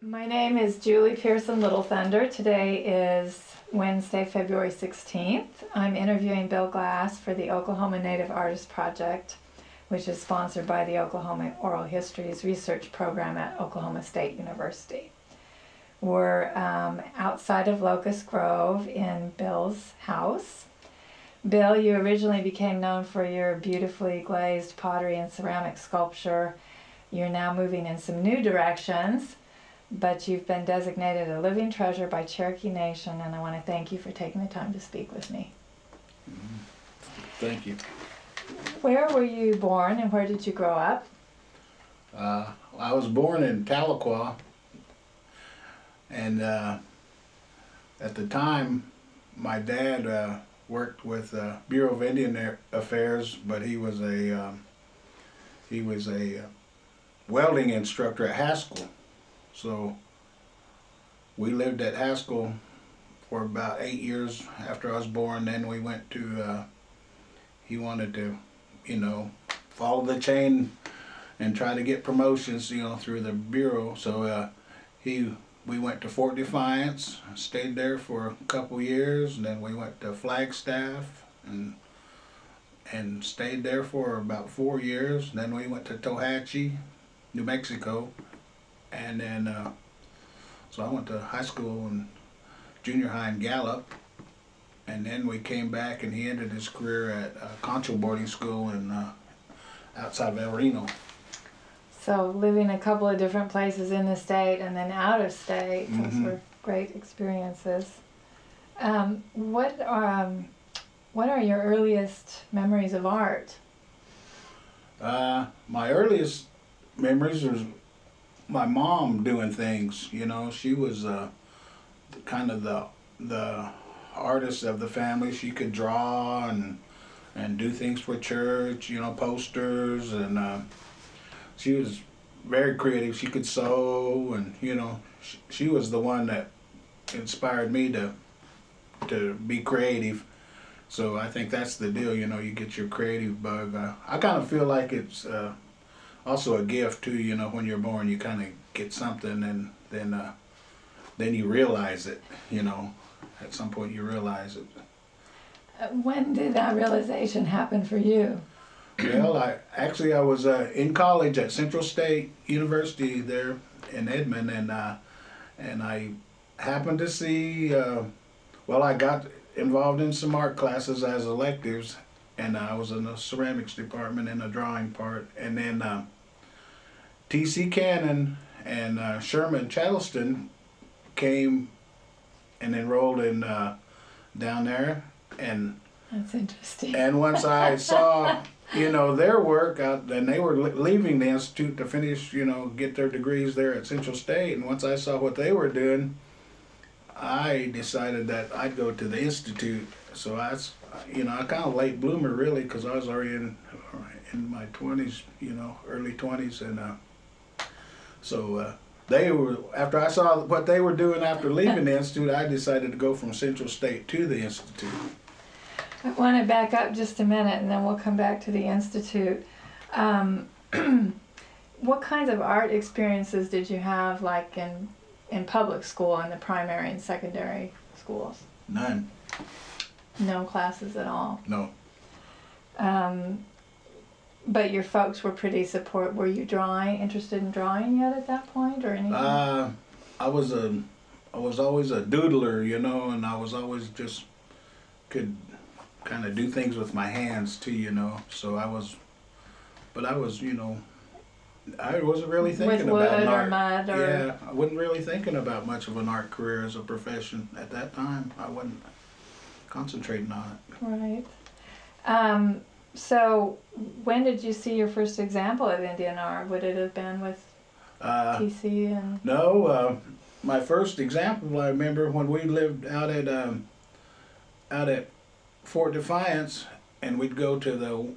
My name is Julie Pearson Little Thunder. Today is Wednesday, February 16th. I'm interviewing Bill Glass for the Oklahoma Native Artist Project, which is sponsored by the Oklahoma Oral Histories Research Program at Oklahoma State University. We're outside of Locust Grove in Bill's house. Bill, you originally became known for your beautifully glazed pottery and ceramic sculpture. You're now moving in some new directions, but you've been designated a living treasure by Cherokee Nation, and I want to thank you for taking the time to speak with me. Thank you. Where were you born and where did you grow up? I was born in Tahlequah, and at the time my dad worked with Bureau of Indian Affairs, but he was a welding instructor at Haskell. So we lived at Haskell for about 8 years after I was born. Then we went to, he wanted to, follow the chain and try to get promotions, through the Bureau. So we went to Fort Defiance, stayed there for a couple years, and then we went to Flagstaff and stayed there for about 4 years. And then we went to Tohatchee, New Mexico. And then, so I went to high school and junior high in Gallup, and then we came back and he ended his career at Concho boarding school in outside of El Reno. So living a couple of different places in the state and then out of state, those were great experiences. What are your earliest memories of art? My earliest memories was my mom doing things. She was kind of the artist of the family. She could draw and do things for church, posters, and she was very creative. She could sew, and she was the one that inspired me to be creative. So I think that's the deal. You get your creative bug. I kind of feel like it's also a gift too. When you're born, you kind of get something, and then you realize it. At some point you realize it. When did that realization happen for you? Well, I was in college at Central State University there in Edmond, and I happened to see. I got involved in some art classes as electives, and I was in the ceramics department in the drawing part, and then T.C. Cannon and Sherman Chattleston came and enrolled in down there, and that's interesting. And once I saw their work out, and they were leaving the institute to finish get their degrees there at Central State, and once I saw what they were doing, I decided that I'd go to the institute. So I kind of late bloomer really, because I was already in my 20s, early 20s, and so they were, after I saw what they were doing after leaving the institute, I decided to go from Central State to the institute. I want to back up just a minute, and then we'll come back to the institute. What kinds of art experiences did you have, like in public school, in the primary and secondary schools? None. No classes at all? No. But your folks were pretty supportive. Were you interested in drawing yet at that point, or anything? I was always a doodler, and I was always just could kind of do things with my hands too, So I wasn't really thinking with wood about an or art. mud or... Yeah, I wasn't really thinking about much of an art career as a profession at that time. I wasn't concentrating on Right. it. So when did you see your first example of Indian art? Would it have been with TC and... No, my first example I remember when we lived out at Fort Defiance, and we'd go to the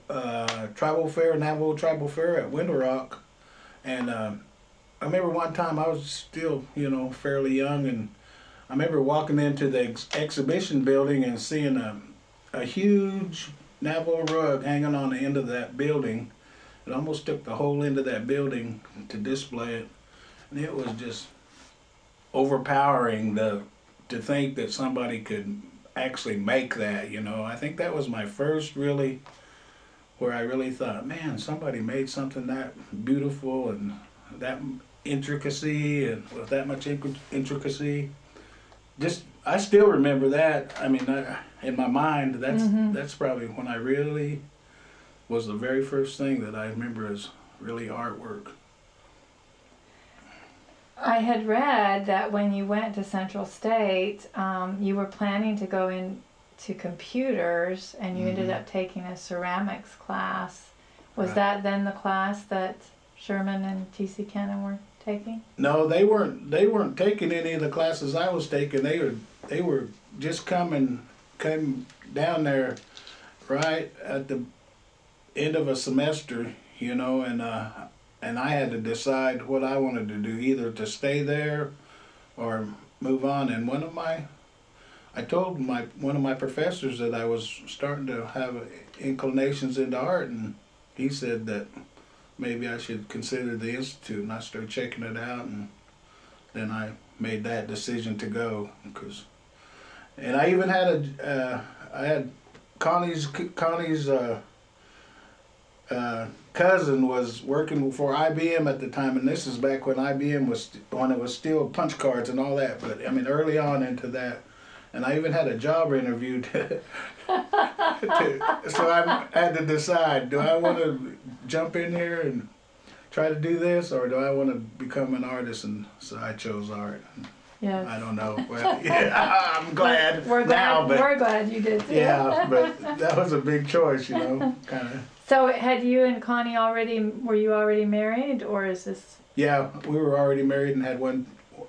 tribal fair, Navajo tribal fair at Window Rock, and I remember one time I was still fairly young, and I remember walking into the exhibition building and seeing a huge Navajo rug hanging on the end of that building. It almost took the whole end of that building to display it. And it was just overpowering to think that somebody could actually make that, you know. I think that was my first really, where I really thought, man, somebody made something that beautiful and that intricacy and with that much intricacy. Just, I still remember that. I mean, in my mind, that's probably when I really was the very first thing that I remember as really artwork. I had read that when you went to Central State, you were planning to go into computers, and you ended up taking a ceramics class. Was that then the class that Sherman and T.C. Cannon were taking? No, they weren't. They weren't taking any of the classes I was taking. They were just came down there right at the end of a semester, you know, and I had to decide what I wanted to do, either to stay there or move on. And I told one of my professors that I was starting to have inclinations into art, and he said that maybe I should consider the Institute, and I started checking it out, and then I made that decision to go. And I even had I had Connie's cousin was working for IBM at the time, and this is back when IBM when it was still punch cards and all that. But I mean, early on into that, and I even had a job interview so I had to decide: do I want to jump in here and try to do this, or do I want to become an artist? And so I chose art. Yes. I don't know. Well, yeah, I'm glad we're now, but we're glad you did too. yeah, but that was a big choice, you know, kind of. So had you and Connie were you already married, or is this? Yeah, we were already married and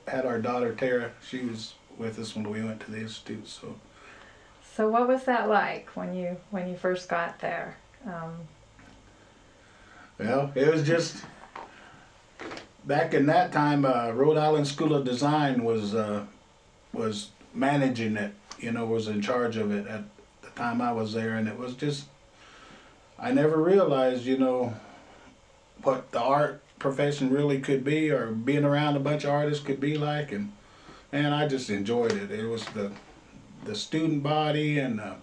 had our daughter Tara. She was with us when we went to the Institute. So what was that like when you first got there? Well, it was just back in that time. Rhode Island School of Design was managing it. You know, was in charge of it at the time I was there, and it was just. I never realized, you know, what the art profession really could be, or being around a bunch of artists could be like, and I just enjoyed it. It was the student body and the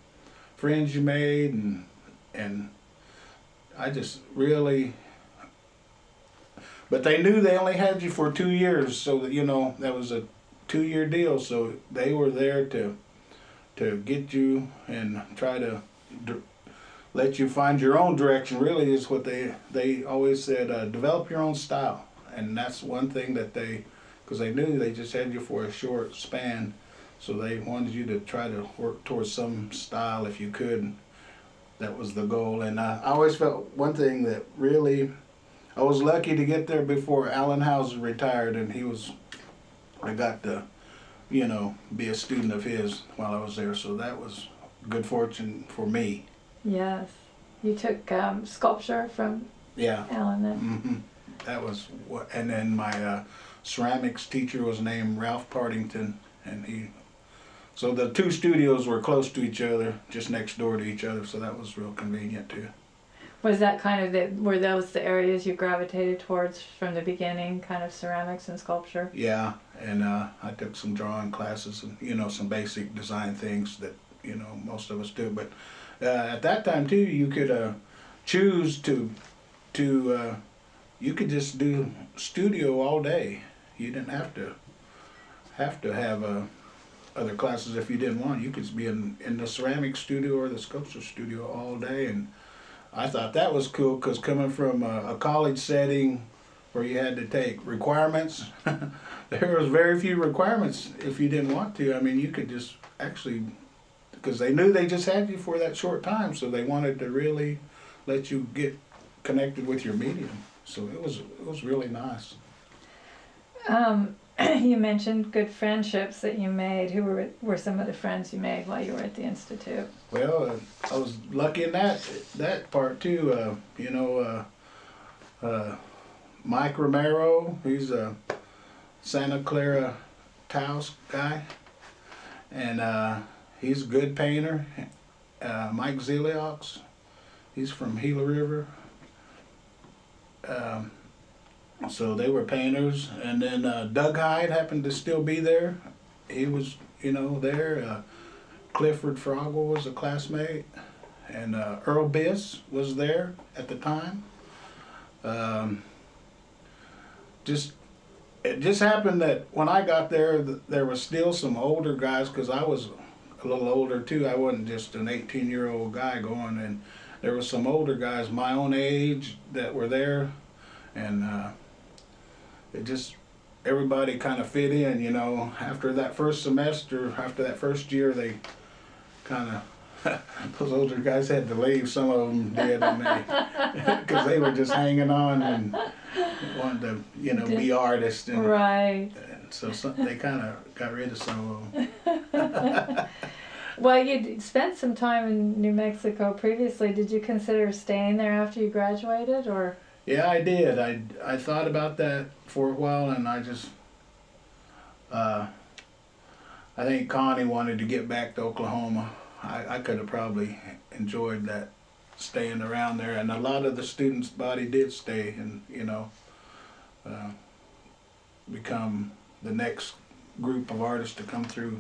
friends you made, and I just really. But they knew they only had you for 2 years, so that, you know, that was a 2-year deal. So they were there to get you and try to let you find your own direction. Really is what they always said, develop your own style. And that's one thing that because they knew they just had you for a short span, so they wanted you to try to work towards some style if you could. That was the goal. And I always felt one thing that really, I was lucky to get there before Alan Houser retired, and I got to, you know, be a student of his while I was there, so that was good fortune for me. Yes, you took sculpture from Alan then. Mm-hmm. That was what, and then my ceramics teacher was named Ralph Partington, and so the two studios were close to each other, just next door to each other, so that was real convenient too. Was that kind of were those the areas you gravitated towards from the beginning, kind of ceramics and sculpture? Yeah, and I took some drawing classes and, you know, some basic design things that, you know, most of us do, but at that time too, you could choose to you could just do studio all day. You didn't have to have other classes if you didn't want. You could be in the ceramic studio or the sculpture studio all day, and I thought that was cool, because coming from a college setting where you had to take requirements, there was very few requirements if you didn't want to. I mean, you could just actually, because they knew they just had you for that short time, so they wanted to really let you get connected with your medium. So it was really nice. You mentioned good friendships that you made. Who were some of the friends you made while you were at the Institute? Well, I was lucky in that part too. You know, Mike Romero, he's a Santa Clara Taos guy, and he's a good painter. Mike Zeliox, he's from Gila River. So they were painters, and then Doug Hyde happened to still be there. He was, there. Clifford Froggle was a classmate, and Earl Biss was there at the time. Um, it just happened that when I got there, there was still some older guys, because I was a little older too. I wasn't just an 18-year-old guy going, and there was some older guys my own age that were there, and it just, everybody kind of fit in, After that first semester, after that first year, they kind of, those older guys had to leave, some of them did, and because they were just hanging on and wanted to, be artists. And, right. And so they kind of got rid of some of them. Well, you spent some time in New Mexico previously. Did you consider staying there after you graduated, or? Yeah, I did. I thought about that for a while, and I just, I think Connie wanted to get back to Oklahoma. I could have probably enjoyed that, staying around there, and a lot of the students' body did stay and, become the next group of artists to come through,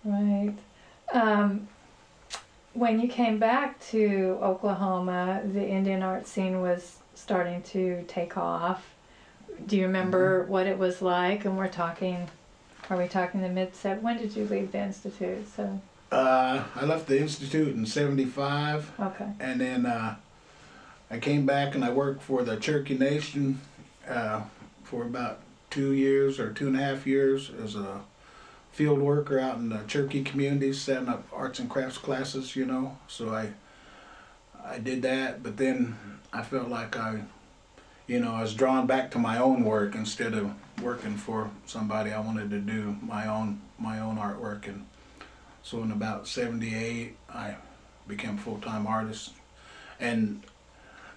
Right. When you came back to Oklahoma, the Indian art scene was starting to take off. Do you remember what it was like? And are we talking the mid-70s? When did you leave the Institute? So. I left the Institute in '75. Okay. And then I came back and I worked for the Cherokee Nation for about 2 years or 2.5 years as a field worker out in the Cherokee community, setting up arts and crafts classes, So I did that, but then I felt like I was drawn back to my own work instead of working for somebody. I wanted to do my own artwork, and so in about '78 I became a full-time artist, and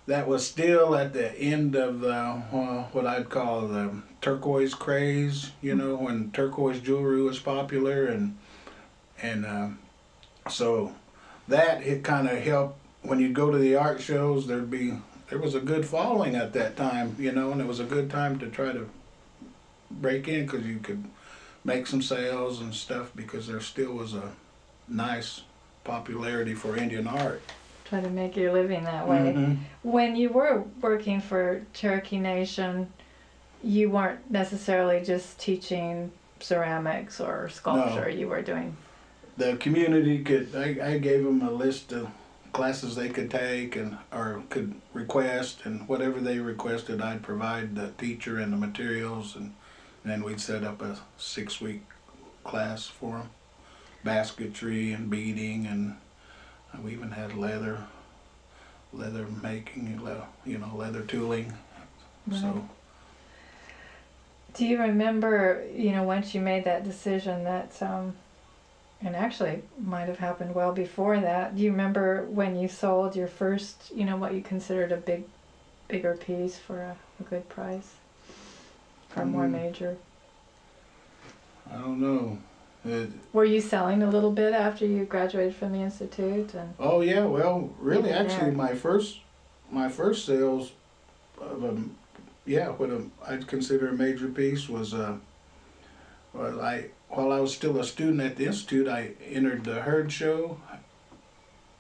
that was still at the end of the what I'd call the turquoise craze, when turquoise jewelry was popular, and so that it kind of helped. When you go to the art shows, there was a good following at that time, and it was a good time to try to break in, because you could make some sales and stuff, because there still was a nice popularity for Indian art. Try to make your living that way. Mm-hmm. When you were working for Cherokee Nation, you weren't necessarily just teaching ceramics or sculpture. No. You were doing. The community I gave them a list of classes they could take or could request, and whatever they requested, I'd provide the teacher and the materials, and then we'd set up a 6-week class for them. Basketry and beading, and we even had leather making, leather tooling. Right. So. Do you remember, once you made that decision that, and actually might have happened well before that, do you remember when you sold your first, what you considered a bigger piece for a good price? Or more major? I don't know. Were you selling a little bit after you graduated from the Institute? Oh yeah, well, really, actually, there. my first sales of what I'd consider a major piece was while I was still a student at the Institute, I entered the Herd Show,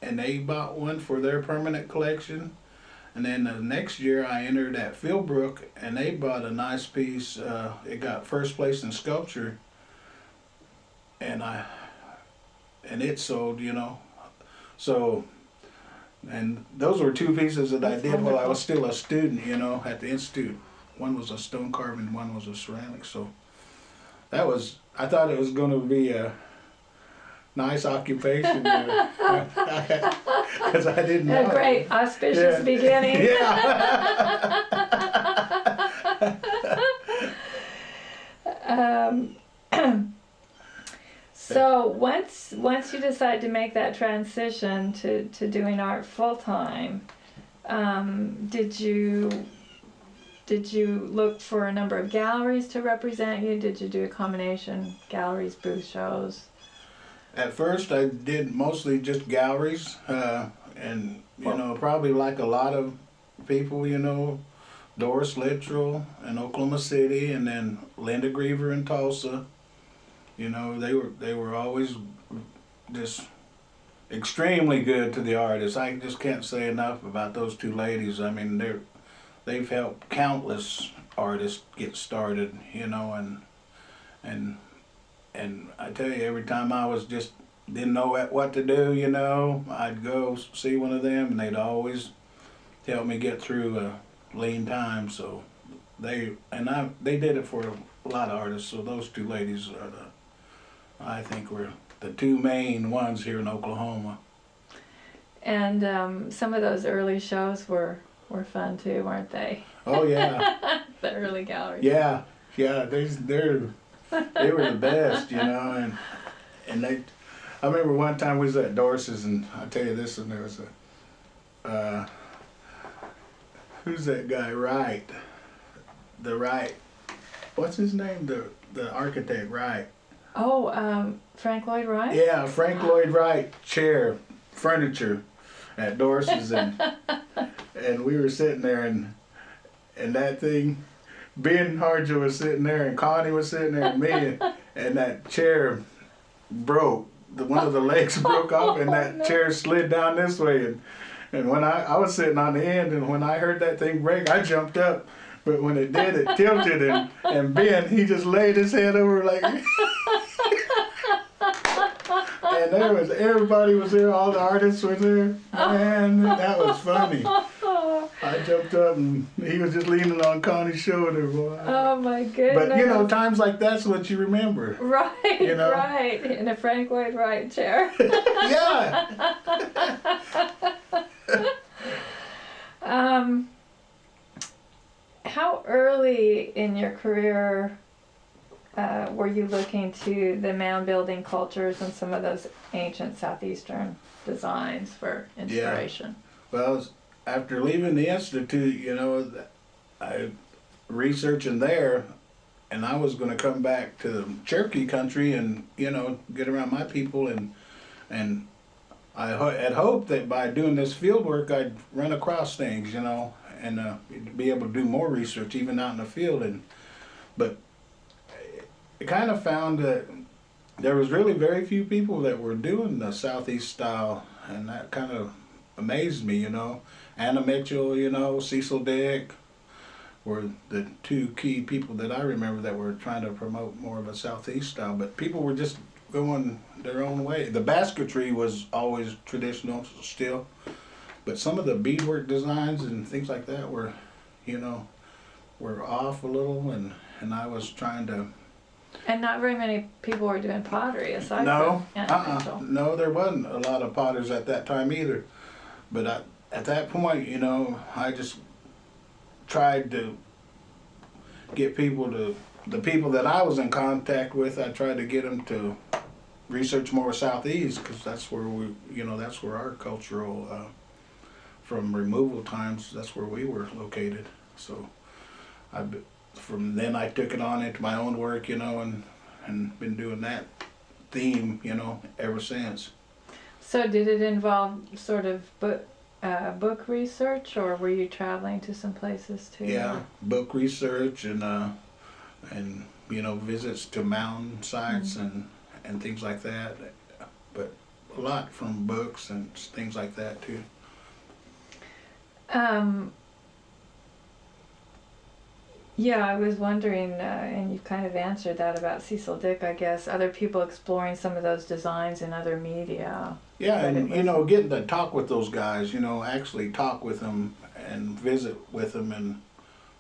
and they bought one for their permanent collection. And then the next year I entered at Philbrook, and they bought a nice piece. It got first place in sculpture, and it sold, So, and those were 2 pieces that I did while I was still a student, at the Institute. One was a stone carving, one was a ceramic. So I thought it was going to be a nice occupation, because I didn't know. A great auspicious beginning. Yeah. So once you decide to make that transition to doing art full time, did you look for a number of galleries to represent you? Did you do a combination, galleries, booth shows? At first I did mostly just galleries, and probably like a lot of people, you know, Doris Littrell in Oklahoma City, and then Linda Griever in Tulsa. You know, they were always just extremely good to the artists. I just can't say enough about those two ladies. I mean, they've helped countless artists get started, you know, and I tell you, every time I was just didn't know what to do, you know, I'd go see one of them, and they'd always help me get through a lean time. So they did it for a lot of artists. So those two ladies are I think were the two main ones here in Oklahoma. And some of those early shows were fun too, weren't they? Oh yeah. The early galleries. Yeah, they were the best, you know, and they. I remember one time we was at Doris's, and I'll tell you this, and there was a who's that guy? Wright, the Wright. What's his name? The architect Wright. Oh, Frank Lloyd Wright? Yeah, Frank Lloyd Wright chair furniture at Doris's, and we were sitting there, and that thing, Ben Harjo was sitting there, and Connie was sitting there, and me, and that chair broke. One of the legs broke off, and that chair slid down this way, and when I was sitting on the end, and when I heard that thing break, I jumped up. But when it did, it tilted, and Ben, he just laid his head over like, and everybody was there, all the artists were there. Man, that was funny. I jumped up, and he was just leaning on Connie's shoulder. Boy. Oh my goodness. But you know, times like that's what you remember. Right, you know? Right, in a Frank Lloyd Wright chair. Yeah. How early in your career were you looking to the mound building cultures and some of those ancient southeastern designs for inspiration? Yeah. Well, after leaving the institute, you know, I researching there, and I was going to come back to Cherokee country and, you know, get around my people, and I had hoped that by doing this field work I'd run across things, you know, and be able to do more research even out in the field. But I kind of found that there was really very few people that were doing the Southeast style, and that kind of amazed me, you know. Anna Mitchell, you know, Cecil Dick were the two key people that I remember that were trying to promote more of a Southeast style, but people were just going their own way. The Basketry was always traditional still, but some of the beadwork designs and things like that were, you know, were off a little, and I was trying to. And not very many people were doing pottery aside No, from Anna Mitchell. No, there wasn't a lot of potters at that time either. But at that point, you know, I just tried to get people to, the people that I was in contact with, I tried to get them to research more Southeast, because that's where we, you know, that's where our cultural, from removal times, that's where we were located. So from then I took it on into my own work, you know, and been doing that theme, you know, ever since. So did it involve sort of book research, or were you traveling to some places too? Yeah, book research and you know, visits to mound sites and things like that. But a lot from books and things like that too. Yeah, I was wondering, and you kind of answered that about Cecil Dick, I guess, other people exploring some of those designs in other media. Yeah, and you know, getting to talk with those guys, you know, actually talk with them and visit with them, and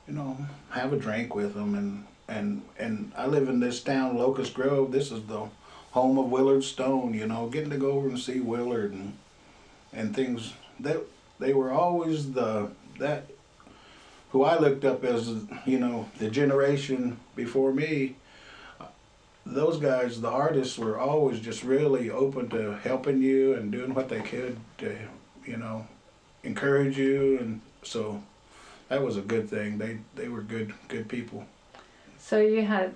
you know, have a drink with them, and I live in this town, Locust Grove. This is the home of Willard Stone. You know, getting to go over and see Willard and things. They were always who I looked up as, you know, the generation before me. Those guys, the artists, were always just really open to helping you and doing what they could to, you know, encourage you, and so that was a good thing. They were good people. So you had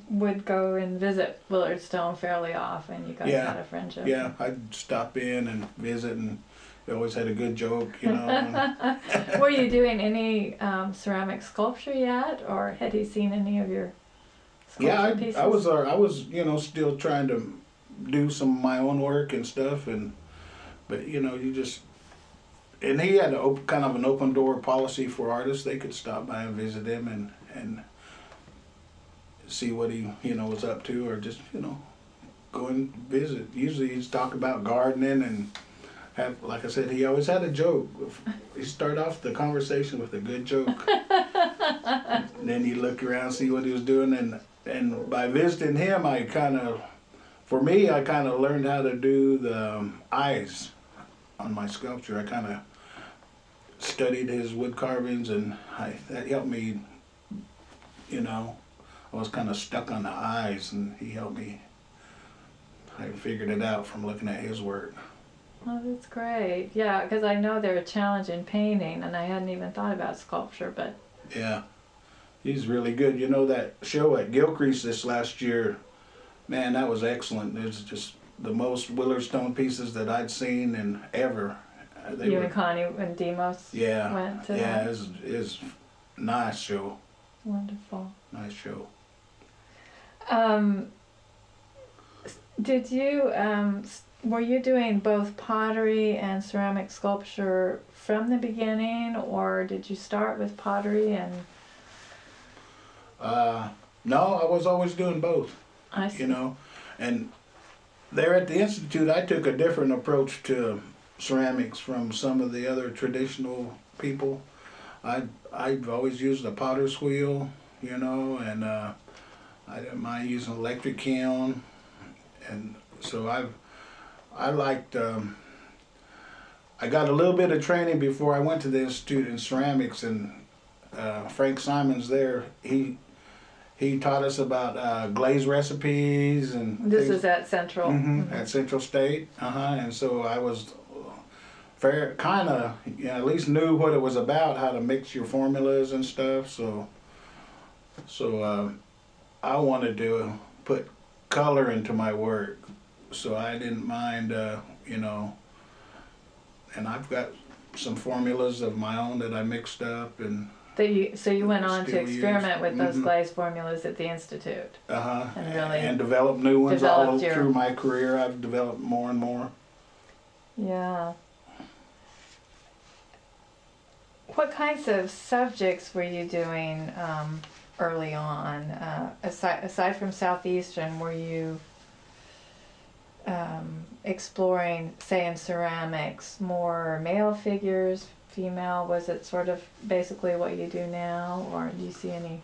would go and visit Willard Stone fairly often. You guys had a friendship. Yeah, I'd stop in and visit, and He always had a good joke, you know. Were you doing any ceramic sculpture yet, or had he seen any of your sculpture pieces? I was, you know, still trying to do some of my own work and stuff, but you know, and he had kind of an open door policy for artists. They could stop by and visit him and see what he, you know, was up to, or just, you know, go and visit. Usually he'd talk about gardening and have, like I said, he always had a joke. He started off the conversation with a good joke. Then you look around, see what he was doing, and by visiting him, I kind of learned how to do the eyes on my sculpture. I kind of studied his wood carvings, and that helped me, you know. I was kind of stuck on the eyes, and he helped me. I figured it out from looking at his work. Oh, that's great. Yeah, because I know they're a challenge in painting, and I hadn't even thought about sculpture, but... Yeah, he's really good. You know, that show at Gilcrease this last year, man, that was excellent. It was just the most Willard Stone pieces that I'd seen and ever. You and Connie and Demos went to that? Yeah, it was nice show. Wonderful. Nice show. Did you, were you doing both pottery and ceramic sculpture from the beginning, or did you start with pottery and? No, I was always doing both. I see. You know, and there at the Institute, I took a different approach to ceramics from some of the other traditional people. I've always used a potter's wheel, you know, and I didn't mind using an electric kiln, and so I liked. I got a little bit of training before I went to the Institute in ceramics, and Frank Simons there, he taught us about glaze recipes and this things. is at Central. At Central State, and so I was kind of, you know, at least knew what it was about, how to mix your formulas and stuff. So I wanted to put color into my work, so I didn't mind, you know. And I've got some formulas of my own that I mixed up and. So you went on to experiment with those Mm-hmm. glaze formulas at the Institute. And really and develop new ones developed through my career. I've developed more and more. Yeah. What kinds of subjects were you doing early on? Aside from Southeastern, were you exploring, say in ceramics, more male figures, female? Was it sort of basically what you do now, or do you see any?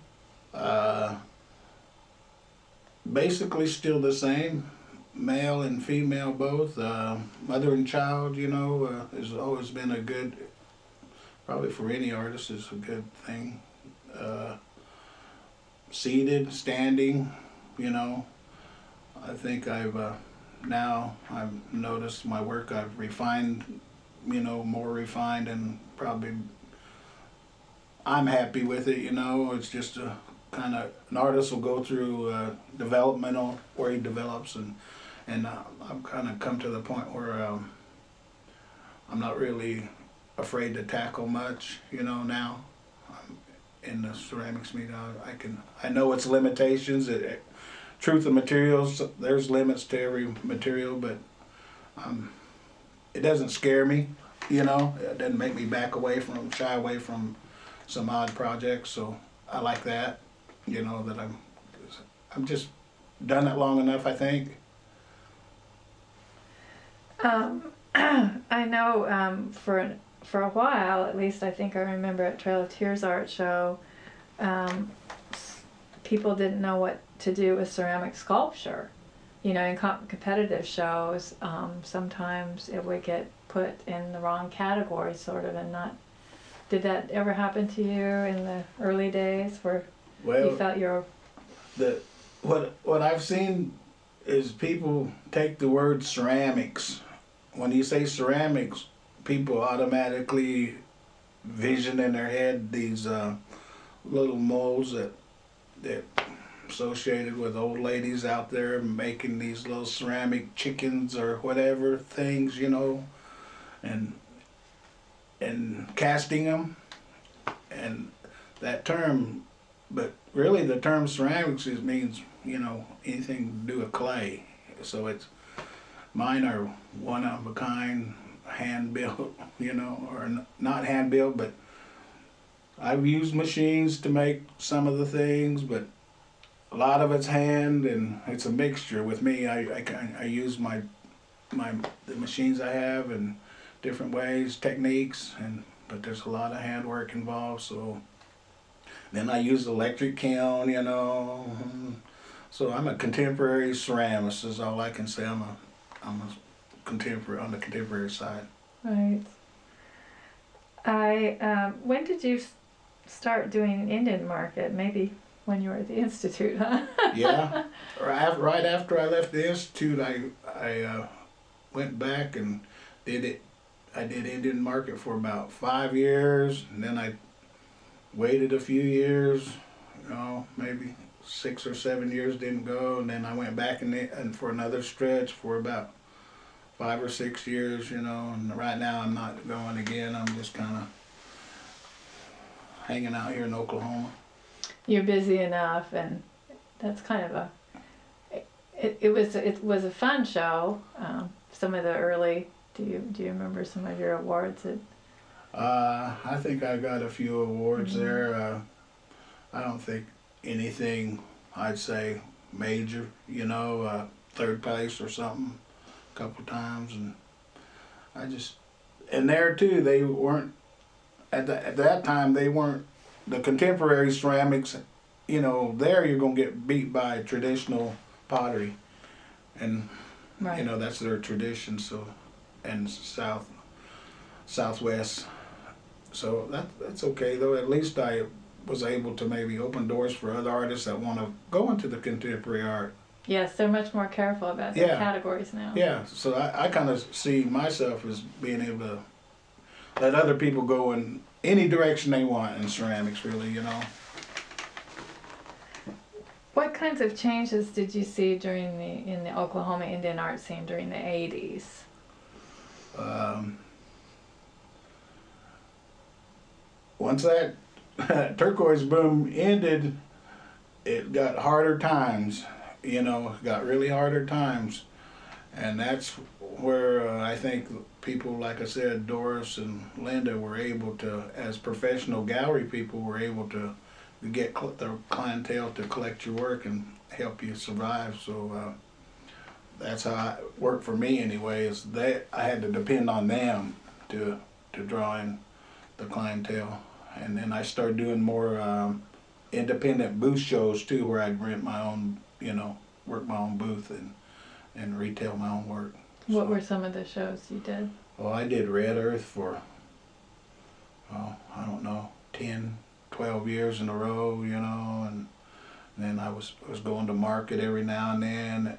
Basically still the same, male and female both. Mother and child, you know, has always been a good, probably for any artist, is a good thing. Seated, standing, you know. I think now I've noticed my work, I've refined, you know, more refined, and probably I'm happy with it, you know. It's just a kind of, an artist will go through developmental, where he develops, and I've kind of come to the point where I'm not really afraid to tackle much, you know, now. In the ceramics meet, I know its limitations. Truth of materials, there's limits to every material, but it doesn't scare me, you know. It doesn't make me shy away from some odd projects. So I like that, you know, that I'm just done it long enough, I think. I know for a while, at least I think I remember at Trail of Tears Art Show, people didn't know what to do with ceramic sculpture. You know, in competitive shows, sometimes it would get put in the wrong category, sort of, and not. Did that ever happen to you in the early days, where you felt what I've seen is people take the word ceramics. When you say ceramics, people automatically vision in their head these little molds that associated with old ladies out there making these little ceramic chickens or whatever things, you know. And and casting them, and that term, but really the term ceramics means, you know, anything to do with clay. So it's, mine are one of a kind, hand built, you know, or not hand built, but I've used machines to make some of the things, but a lot of it's hand, and it's a mixture. With me, I use the machines I have in different ways, techniques, but there's a lot of handwork involved. So then I use electric kiln, you know. So I'm a contemporary ceramist is all I can say. I'm a contemporary on the contemporary side. Right. When did you start doing Indian market? Maybe when you were at the Institute, huh? Yeah. Right after I left the Institute, I went back and did it. I did Indian market for about 5 years, and then I waited a few years, you know, maybe 6 or 7 years didn't go, and then I went back and for another stretch for about 5 or 6 years, you know, and right now I'm not going again. I'm just kind of hanging out here in Oklahoma. You're busy enough, and that's kind of it was a fun show. Some of the early, do you remember some of your awards? I think I got a few awards there. I don't think anything I'd say major, you know, third place or something a couple times, and and there too, they weren't, at that time, they weren't, the contemporary ceramics, you know, there you're gonna get beat by traditional pottery, and Right. you know, that's their tradition, so, and Southwest. So that's okay though. At least I was able to maybe open doors for other artists that want to go into the contemporary art. Yes, they're much more careful about their categories now. Yeah, so I kind of see myself as being able to let other people go in any direction they want in ceramics, really, you know. What kinds of changes did you see in the Oklahoma Indian art scene during the 80s? Once that turquoise boom ended, it got harder times, you know, got really harder times. And that's where I think people, like I said, Doris and Linda were able to, as professional gallery people, were able to get the clientele to collect your work and help you survive. So that's how it worked for me anyway, is that I had to depend on them to draw in the clientele. And then I started doing more independent booth shows too, where I'd rent my own, you know, work my own booth and retail my own work. What were some of the shows you did? Well, I did Red Earth for, I don't know, 10, 12 years in a row, you know, and then I was going to market every now and then,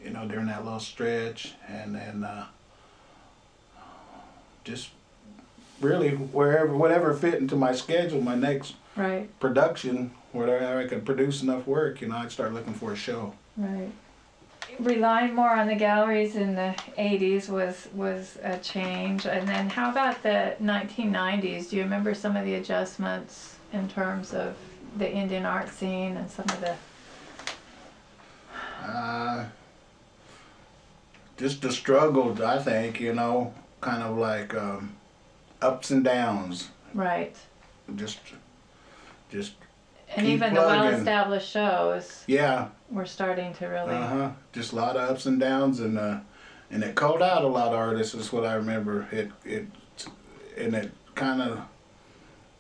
you know, during that little stretch, and then just really whatever fit into my schedule, my next production, whatever I could produce enough work, you know, I'd start looking for a show. Right. Relying more on the galleries in the 80s was a change. And then how about the 1990s? Do you remember some of the adjustments in terms of the Indian art scene and some of the... Just the struggle, I think, you know, kind of like ups and downs. Right. Just and even the well-established shows. Yeah. We're starting to really. Just a lot of ups and downs, and it called out a lot of artists. Is what I remember. It kind of,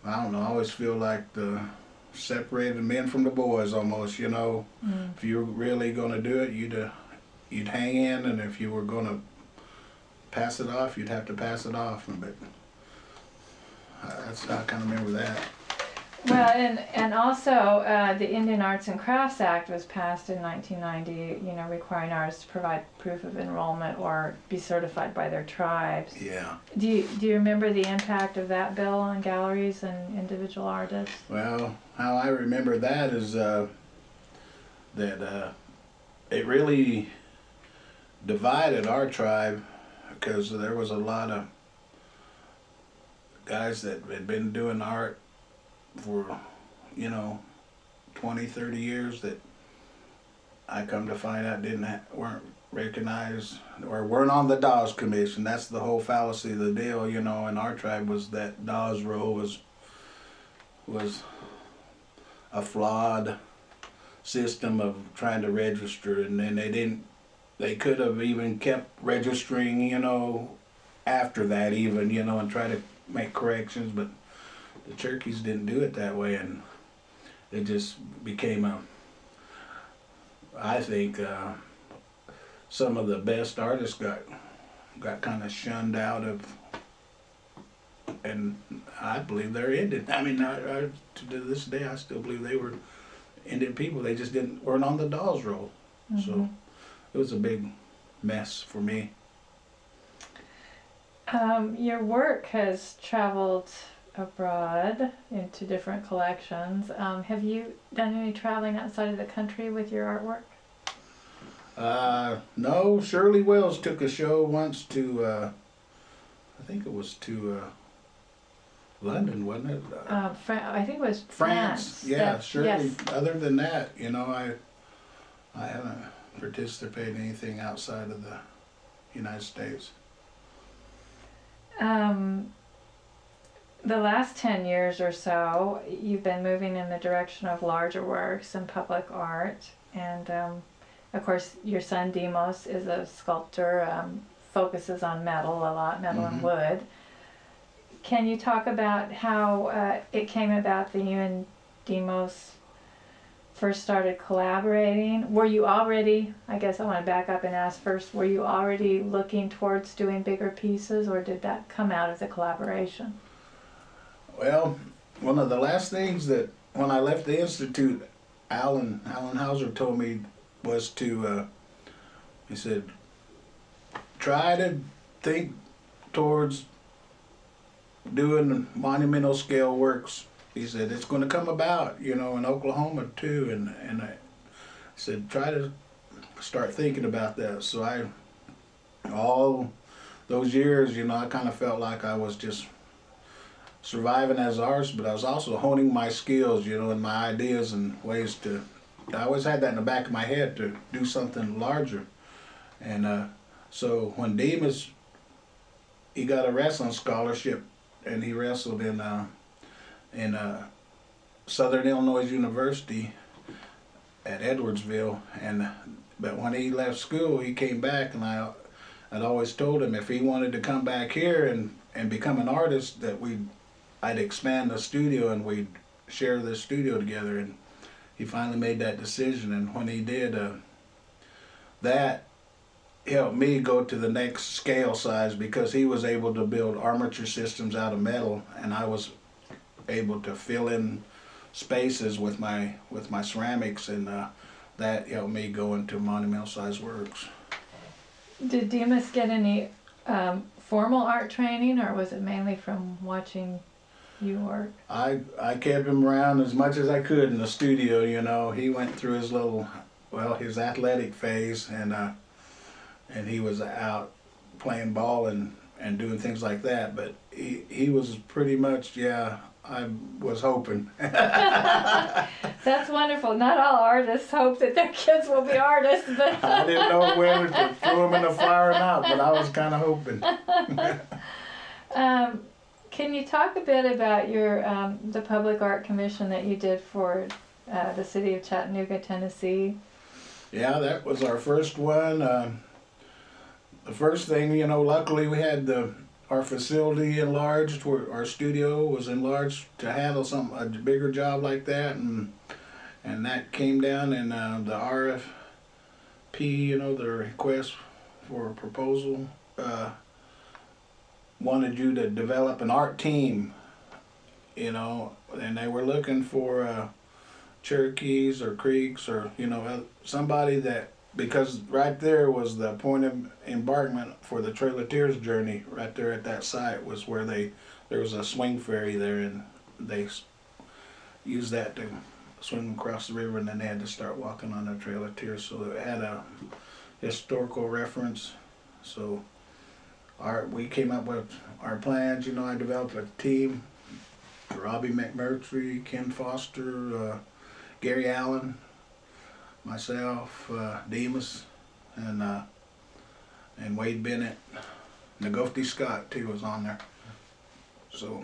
I don't know. I always feel like the separated men from the boys almost. You know, if you were really going to do it, you'd hang in, and if you were going to pass it off, you'd have to pass it off. But I kind of remember that. Well, and also the Indian Arts and Crafts Act was passed in 1990, you know, requiring artists to provide proof of enrollment or be certified by their tribes. Yeah. Do you remember the impact of that bill on galleries and individual artists? Well, how I remember that is that it really divided our tribe, because there was a lot of guys that had been doing art for, 20, 30 years that I come to find out weren't recognized or weren't on the Dawes Commission. That's the whole fallacy of the deal, in our tribe, was that Dawes Roll was a flawed system of trying to register, and then they could have even kept registering, after that even, and try to make corrections, but the Cherokees didn't do it that way, and it just became I think some of the best artists got kind of shunned out of, and I believe they're Indian. I mean, to this day, I still believe they were Indian people. They just weren't on the Dawes roll. Mm-hmm. So it was a big mess for me. Your work has traveled abroad into different collections. Have you done any traveling outside of the country with your artwork? No. Shirley Wells took a show once to, I think it was to London, wasn't it? I think it was France. Yeah, Shirley. Yes. Other than that, I haven't participated in anything outside of the United States. The last 10 years or so, you've been moving in the direction of larger works and public art. And of course, your son Demos is a sculptor, focuses on metal a lot, metal mm-hmm. and wood. Can you talk about how it came about that you and Demos first started collaborating? Were you already, I guess I want to back up and ask first, were you already looking towards doing bigger pieces, or did that come out of the collaboration? Well, one of the last things that, when I left the Institute, Alan Hauser told me was to, he said, try to think towards doing monumental scale works. He said, it's going to come about, in Oklahoma too, and I said, try to start thinking about that. So all those years, I kind of felt like I was just surviving as an artist, but I was also honing my skills, and my ideas and ways to, I always had that in the back of my head to do something larger. And so when Demas, he got a wrestling scholarship, and he wrestled in Southern Illinois University at Edwardsville, but when he left school, he came back, and I'd always told him if he wanted to come back here and become an artist, that I'd expand the studio and we'd share the studio together. And he finally made that decision, and when he did, that helped me go to the next scale size, because he was able to build armature systems out of metal, and I was able to fill in spaces with my ceramics, and that helped me go into monumental size works. Did Demas get any formal art training, or was it mainly from watching you work? I kept him around as much as I could in the studio. He went through his his athletic phase, and he was out playing ball and doing things like that, but he was pretty much, I was hoping. That's wonderful. Not all artists hope that their kids will be artists, but I didn't know whether to throw them in the fire or not, but I was kind of hoping. Can you talk a bit about your the public art commission that you did for the city of Chattanooga, Tennessee? Yeah, that was our first one. The first thing, luckily we had our facility enlarged, our studio was enlarged to handle a bigger job like that, and that came down, and the RFP, the request for a proposal, wanted you to develop an art team, and they were looking for Cherokees or Creeks or, somebody that, because right there was the point of embarkment for the Trail of Tears journey. Right there at that site was where there was a swing ferry there, and they used that to swim across the river, and then they had to start walking on the Trail of Tears. So it had a historical reference. So we came up with our plans. You know, I developed a team: Robbie McMurtry, Ken Foster, Gary Allen, myself, Demas, and Wade Bennett. Nagofty Scott too was on there. So,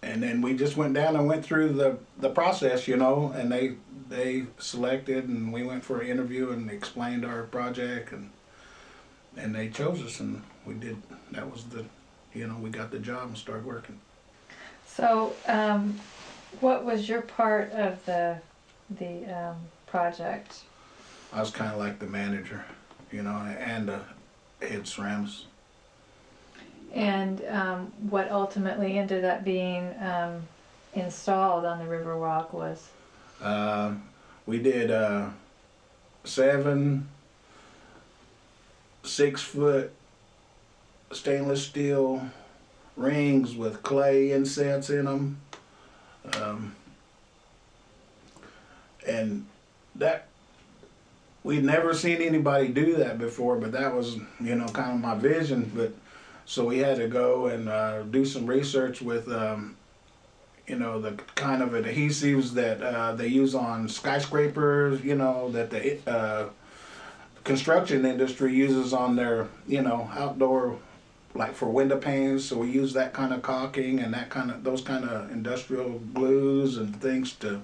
and then we just went down and went through the process, you know, and they selected, and we went for an interview and explained our project, and they chose us, and we did. That was we got the job and started working. So, what was your part of the project? I was kind of like the manager, you know, and the head ceramist. And what ultimately ended up being installed on the Riverwalk was? We did 7 6-foot stainless steel rings with clay insets in them. And that, we'd never seen anybody do that before, but that was, you know, kind of my vision. But so we had to go and do some research with, you know, the kind of adhesives that they use on skyscrapers, you know, that the construction industry uses on their, you know, outdoor, like for window panes. So we use that kind of caulking and those kind of industrial glues and things to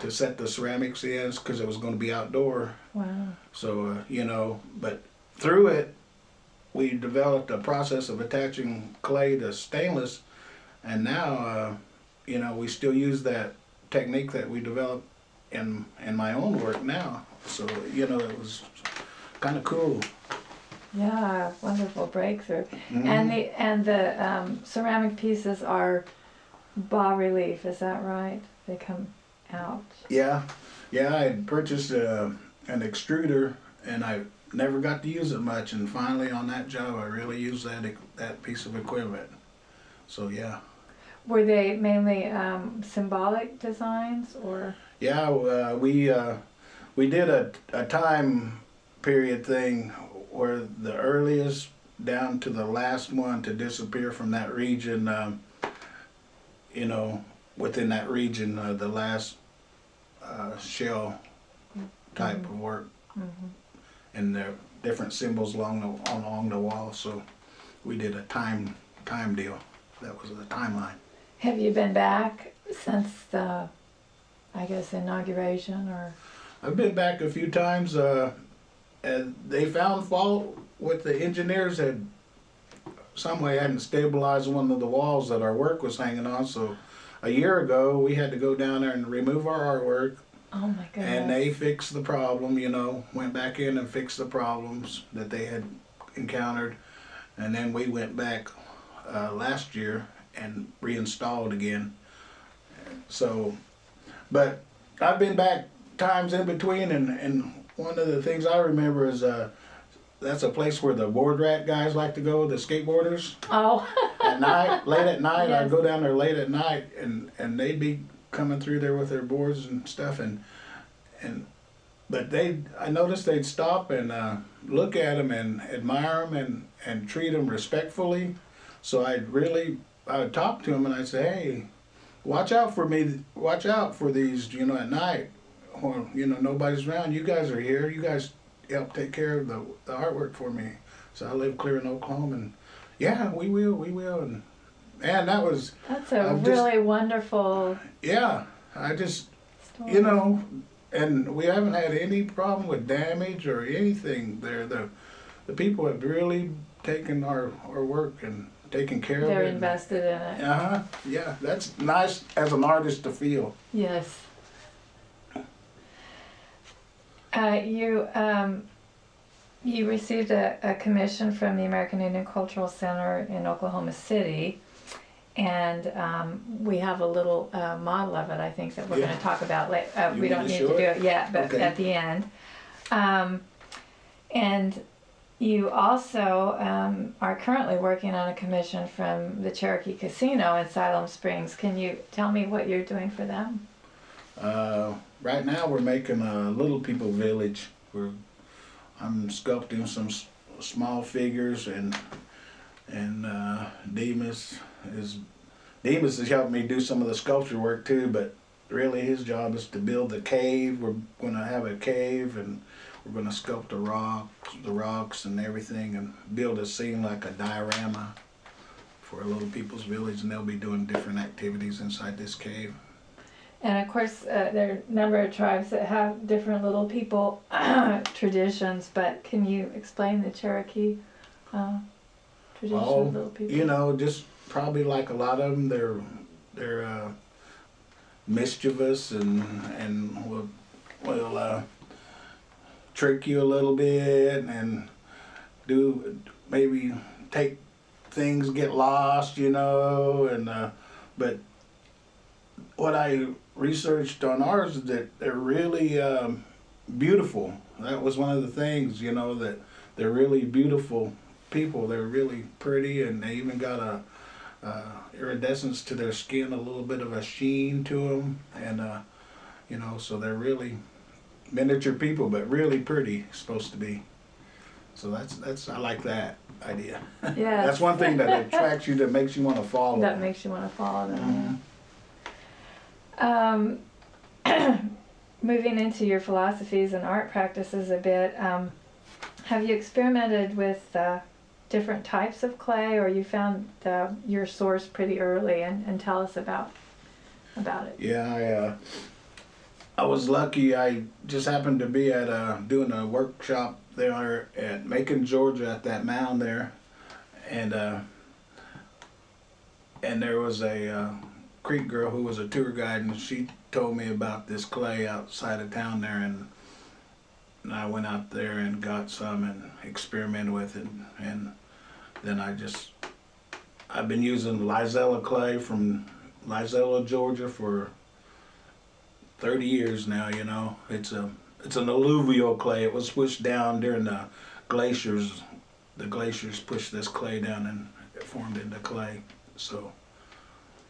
set the ceramics in, because it was going to be outdoor. Wow. So, you know, but through it, we developed a process of attaching clay to stainless, and now, you know, we still use that technique that we developed in my own work now. So, you know, it was kind of cool. Yeah, wonderful breakthrough. Mm-hmm. And the ceramic pieces are bas relief, is that right? They come out. Yeah, I had purchased an extruder, and I never got to use it much, and finally on that job I really used that piece of equipment. So yeah. Were they mainly symbolic designs, or? Yeah, we did a time period thing where the earliest down to the last one to disappear from that region, you know, within that region, the last shell type Mm-hmm. of work. Mm-hmm. And there are different symbols along the wall, so we did a time deal. That was the timeline. Have you been back since the, I guess, inauguration, or? I've been back a few times, and they found fault with the engineers had some way hadn't stabilized one of the walls that our work was hanging on. So a year ago we had to go down there and remove our artwork. Oh my goodness. And they fixed the problem, you know, went back in and fixed the problems that they had encountered. And then we went back last year and reinstalled again. So, but I've been back times in between, and one of the things I remember is that's a place where the board rack guys like to go, the skateboarders. Oh. At night, late at night, Yes. I'd go down there late at night, and they'd be coming through there with their boards and stuff, but I noticed they'd stop and look at them and admire them and treat them respectfully. So I would talk to them and I'd say, hey, watch out for me, watch out for these, you know, at night when, you know, nobody's around. You guys are here. You guys help take care of the artwork for me. So I live clear in Oklahoma, and yeah, we will. And that was... That's a really wonderful... Yeah, I just, story. you know, and we haven't had any problem with damage or anything there. The people have really taken our work and taken care of it. They're invested in it. Uh-huh, yeah, that's nice as an artist to feel. Yes. You received a commission from the American Indian Cultural Center in Oklahoma City, and we have a little model of it, I think, that we're going to talk about later. We don't need to do it yet, but okay. At the end. And you also are currently working on a commission from the Cherokee Casino in Siloam Springs. Can you tell me what you're doing for them? Right now we're making a Little People Village. I'm sculpting small figures, and Demas has helped me do some of the sculpture work too, but really his job is to build the cave. We're gonna have a cave, and we're gonna sculpt the rocks and everything, and build a scene like a diorama for a Little People's Village, and they'll be doing different activities inside this cave. And of course, there are a number of tribes that have different Little People traditions, but can you explain the Cherokee tradition of Little People? You know, just probably like a lot of them, they're mischievous and will trick you a little bit and do maybe take things, get lost, you know, and but what I researched on ours is that they're really beautiful. That was one of the things, you know, that they're really beautiful people. They're really pretty, and they even got a iridescence to their skin, a little bit of a sheen to them, and you know, so they're really miniature people, but really pretty, supposed to be. So that's I like that idea. Yeah. That's one thing that attracts you, that makes you want to follow. That makes you want to follow them. Mm-hmm. Moving into your philosophies and art practices a bit, have you experimented with different types of clay, or you found your source pretty early, and tell us about it? Yeah, I was lucky. I just happened to be at doing a workshop there at Macon, Georgia, at that mound there, and there was a Creek girl who was a tour guide, and she told me about this clay outside of town there, and I went out there and got some and experimented with it, and then I've been using Lizella clay from Lizella, Georgia for 30 years now, you know. It's an alluvial clay. It was pushed down during the glaciers. The glaciers pushed this clay down and it formed into clay. So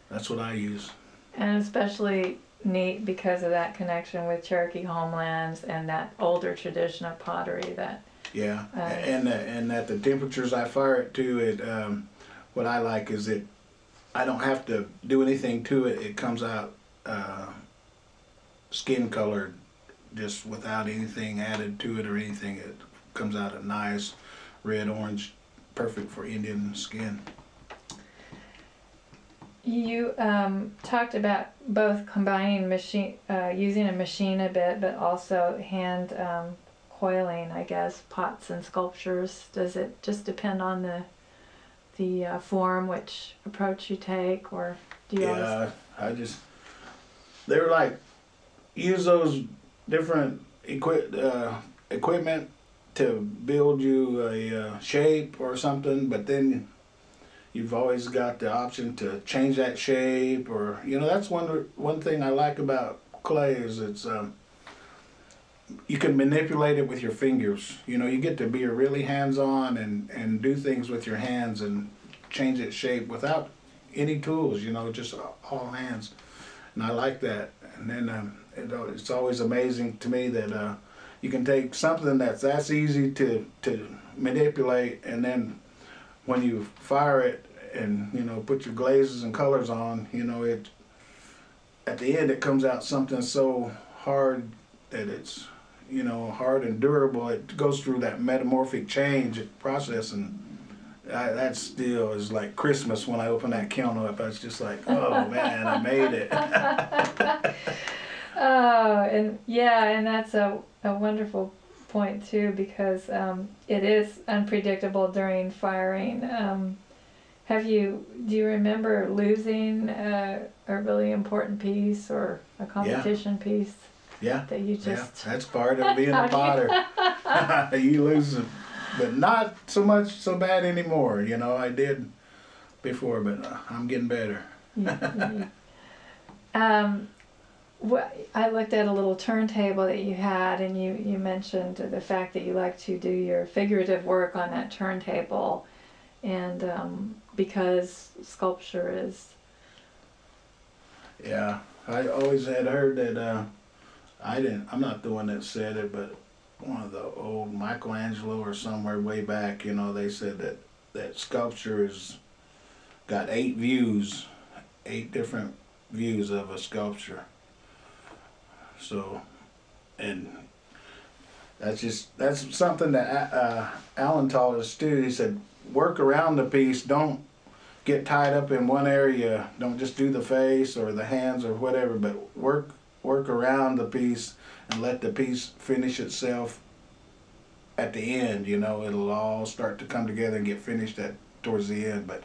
that's what I use. And especially neat because of that connection with Cherokee homelands and that older tradition of pottery that. Yeah, and at the temperatures I fire it to, what I like is I don't have to do anything to it. It comes out skin colored, just without anything added to it or anything. It comes out a nice red orange, perfect for Indian skin. You talked about both combining using a machine a bit, but also hand coiling, I guess, pots and sculptures. Does it just depend on the form, which approach you take, or do you? Yeah, they're like, use those different equipment to build you a shape or something, but then you've always got the option to change that shape, or, you know, that's one thing I like about clay is it's you can manipulate it with your fingers. You know, you get to be really hands-on and do things with your hands and change its shape without any tools, you know, just all hands. And I like that. And then it's always amazing to me that you can take something that's easy to manipulate, and then when you fire it and, you know, put your glazes and colors on, you know, at the end it comes out something so hard that it's, you know, hard and durable. It goes through that metamorphic change process, and that still is like Christmas when I open that kiln up. I was just like, oh man, I made it. Oh, and yeah, and that's a wonderful point too, because it is unpredictable during firing. Do you remember losing a really important piece or a competition piece? Yeah. That you just. Yeah, that's part of being a potter. You lose it, but not so bad anymore. You know, I did before, but I'm getting better. I looked at a little turntable that you had, and you mentioned the fact that you like to do your figurative work on that turntable, and because sculpture is. Yeah, I always had heard that. I'm not the one that said it, but one of the old Michelangelo or somewhere way back, you know, they said that sculpture has got 8 views, 8 different views of a sculpture. So, and that's something that Alan taught us too. He said, work around the piece, don't get tied up in one area. Don't just do the face or the hands or whatever, but work around the piece and let the piece finish itself at the end. You know, it'll all start to come together and get finished towards the end. But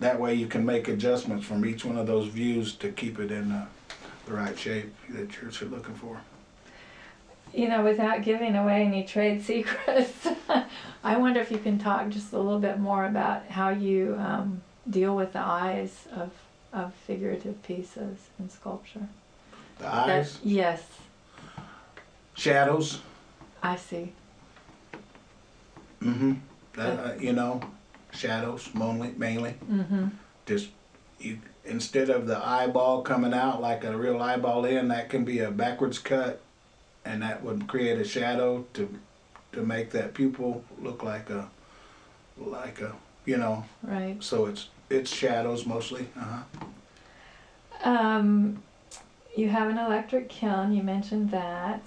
that way you can make adjustments from each one of those views to keep it in the right shape that you're looking for. You know, without giving away any trade secrets, I wonder if you can talk just a little bit more about how you deal with the eyes of figurative pieces in sculpture. The eyes? Yes. Shadows. I see. Mm-hmm. You know, shadows mainly. Mm-hmm. Just instead of the eyeball coming out like a real eyeball in, that can be a backwards cut, and that would create a shadow to make that pupil look like a you know. Right. So it's shadows mostly. You have an electric kiln. You mentioned that.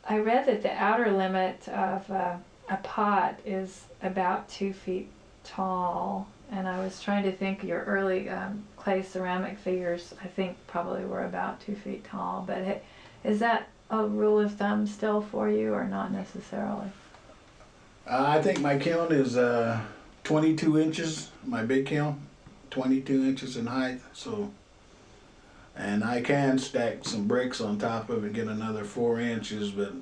I read that the outer limit of a pot is about 2 feet tall, and I was trying to think your early clay ceramic figures, I think probably were about 2 feet tall, but is that a rule of thumb still for you or not necessarily? I think my kiln is 22 inches, my big kiln, 22 inches in height, so, and I can stack some bricks on top of it and get another 4 inches, but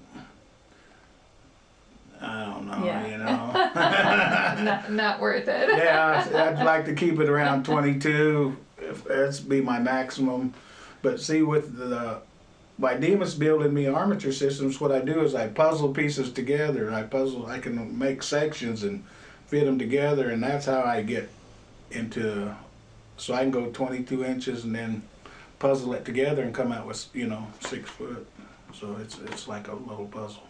I don't know, Yeah. you know. not worth it. Yeah, I'd like to keep it around 22, if that's be my maximum. But see, with by Demas building me armature systems, what I do is I puzzle pieces together. I can make sections and fit them together, and that's how I get into, so I can go 22 inches and then puzzle it together and come out with, you know, 6 foot. So it's like a little puzzle.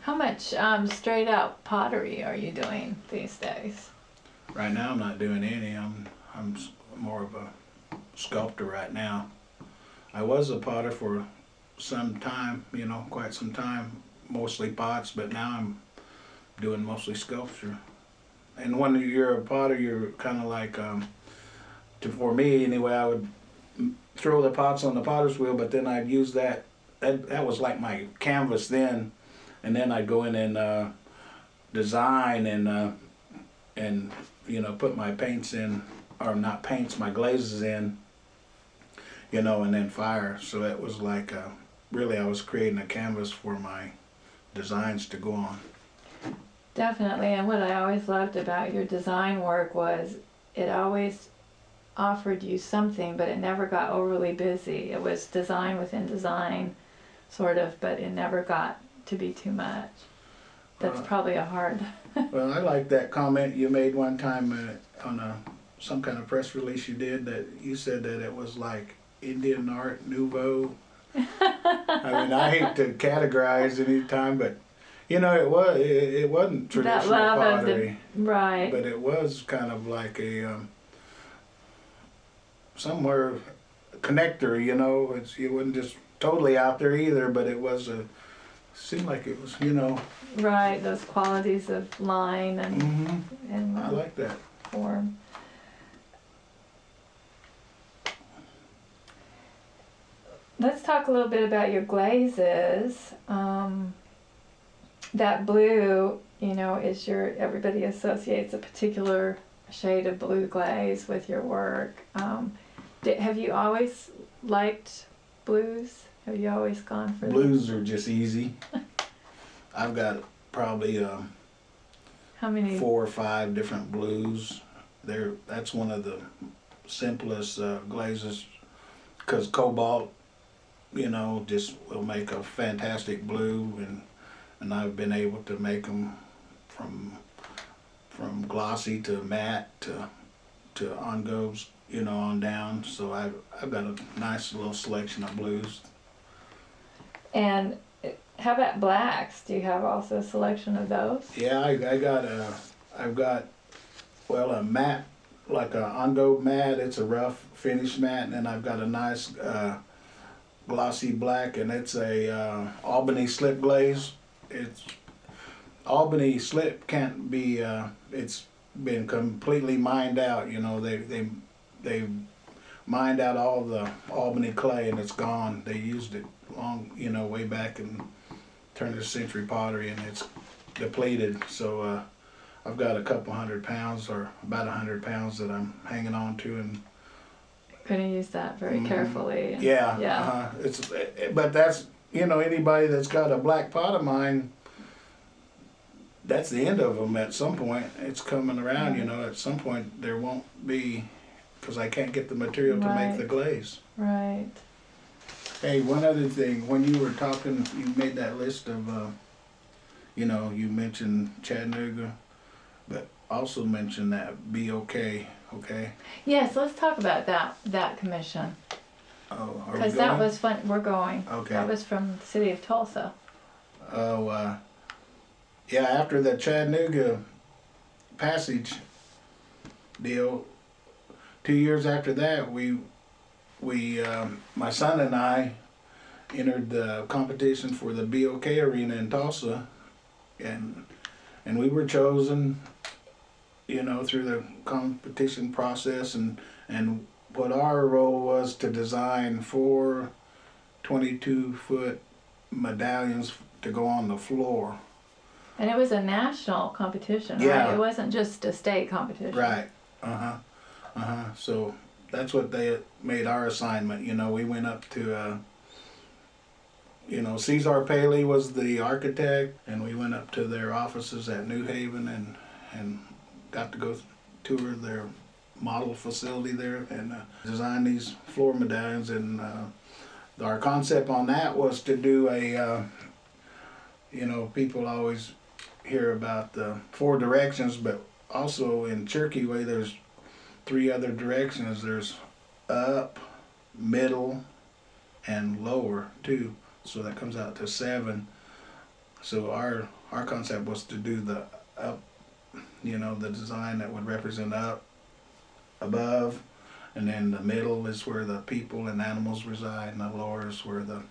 How much straight out pottery are you doing these days? Right now I'm not doing any. I'm more of a sculptor right now. I was a potter for some time, you know, quite some time, mostly pots, but now I'm doing mostly sculpture. And when you're a potter, you're kind of like, for me anyway, I would throw the pots on the potter's wheel, but then I'd use that was like my canvas then, and then I'd go in and design and you know, put my paints in, or not paints, my glazes in, you know, and then fire. So it was like, really I was creating a canvas for my designs to go on. Definitely, and what I always loved about your design work was it always offered you something, but it never got overly busy. It was design within design, sort of, but it never got to be too much. That's probably a hard... Well, I like that comment you made one time on some kind of press release you did, that you said that it was like Indian art nouveau. I mean, I hate to categorize any time, but you know, it wasn't traditional that love pottery, of the, right? but it was kind of like a somewhere connector. You know, it wasn't just totally out there either, but it was seemed like it was, you know. Right, those qualities of line and and I like that form. Let's talk a little bit about your glazes. That blue, you know, is everybody associates a particular shade of blue glaze with your work. Have you always liked blues? Have you always gone for blues? Are just easy. I've got probably how many? 4 or 5 different blues. That's one of the simplest glazes, because cobalt, you know, just will make a fantastic blue, and I've been able to make them from glossy to matte to on goes, you know, on down. So I've got a nice little selection of blues. And How about blacks? Do you have also a selection of those? Yeah, I've got, well, a matte, like a Ondo matte. It's a rough finish matte, and then I've got a nice glossy black, and it's a Albany slip glaze. It's Albany slip can't be. It's been completely mined out. You know, they mined out all the Albany clay, and it's gone. They used it long, you know, way back in turn of the century pottery, and it's depleted. So I've got a couple 100 pounds, or about 100 pounds, that I'm hanging on to, and Gonna use that very carefully. And, yeah, yeah. But that's, you know, anybody that's got a black pot of mine, that's the end of them at some point. It's coming around, you know, at some point there won't be, because I can't get the material to make the glaze. Right. Hey, one other thing, when you were talking, you made that list of, you know, you mentioned Chattanooga, but also mentioned that BOK, okay? Yes, let's talk about that commission. Oh, are we Because going? that was fun. We're going. Okay. That was from the city of Tulsa. Oh, yeah, after the Chattanooga passage deal, 2 years after that, we my son and I entered the competition for the BOK arena in Tulsa, and we were chosen, you know, through the competition process, and what our role was to design 4 22-foot medallions to go on the floor. And it was a national competition, Yeah. right? It wasn't just a state competition. Right. So that's what they made our assignment. You know, we went up to, you know, Cesar Paley was the architect, and we went up to their offices at New Haven and got to go tour their model facility there and design these floor medallions. And our concept on that was to do a, you know, people always hear about the 4 directions, but also in Cherokee way there's 3 other directions. There's up, middle, and lower too. So that comes out to 7. So our concept was to do the up, you know, the design that would represent up, above, and then the middle is where the people and animals reside, and the lower is where the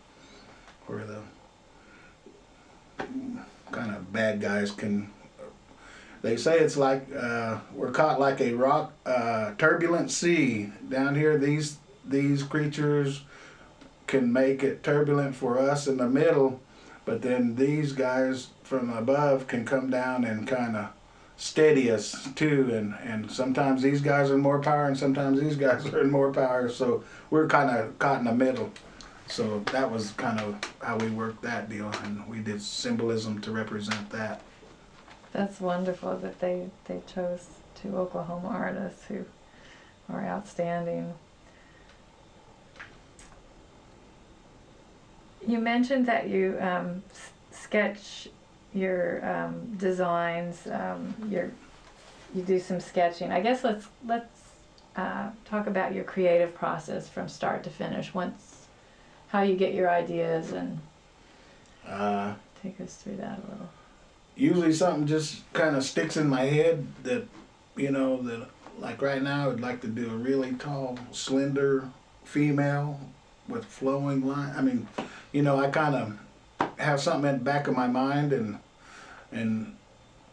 kind of bad guys can. They say it's like we're caught like a rock turbulent sea down here. These creatures can make it turbulent for us in the middle, but then these guys from above can come down and kind of steady us too. And sometimes these guys are in more power, and sometimes these guys are in more power. So we're kind of caught in the middle. So that was kind of how we worked that deal, and we did symbolism to represent that. That's wonderful that they chose 2 Oklahoma artists who are outstanding. You mentioned that you sketch your designs. You do some sketching. I guess let's talk about your creative process from start to finish. How you get your ideas, and take us through that a little. Usually something just kind of sticks in my head that, you know, that like right now I would like to do a really tall, slender female with flowing line. I mean, you know, I kind of have something in the back of my mind, and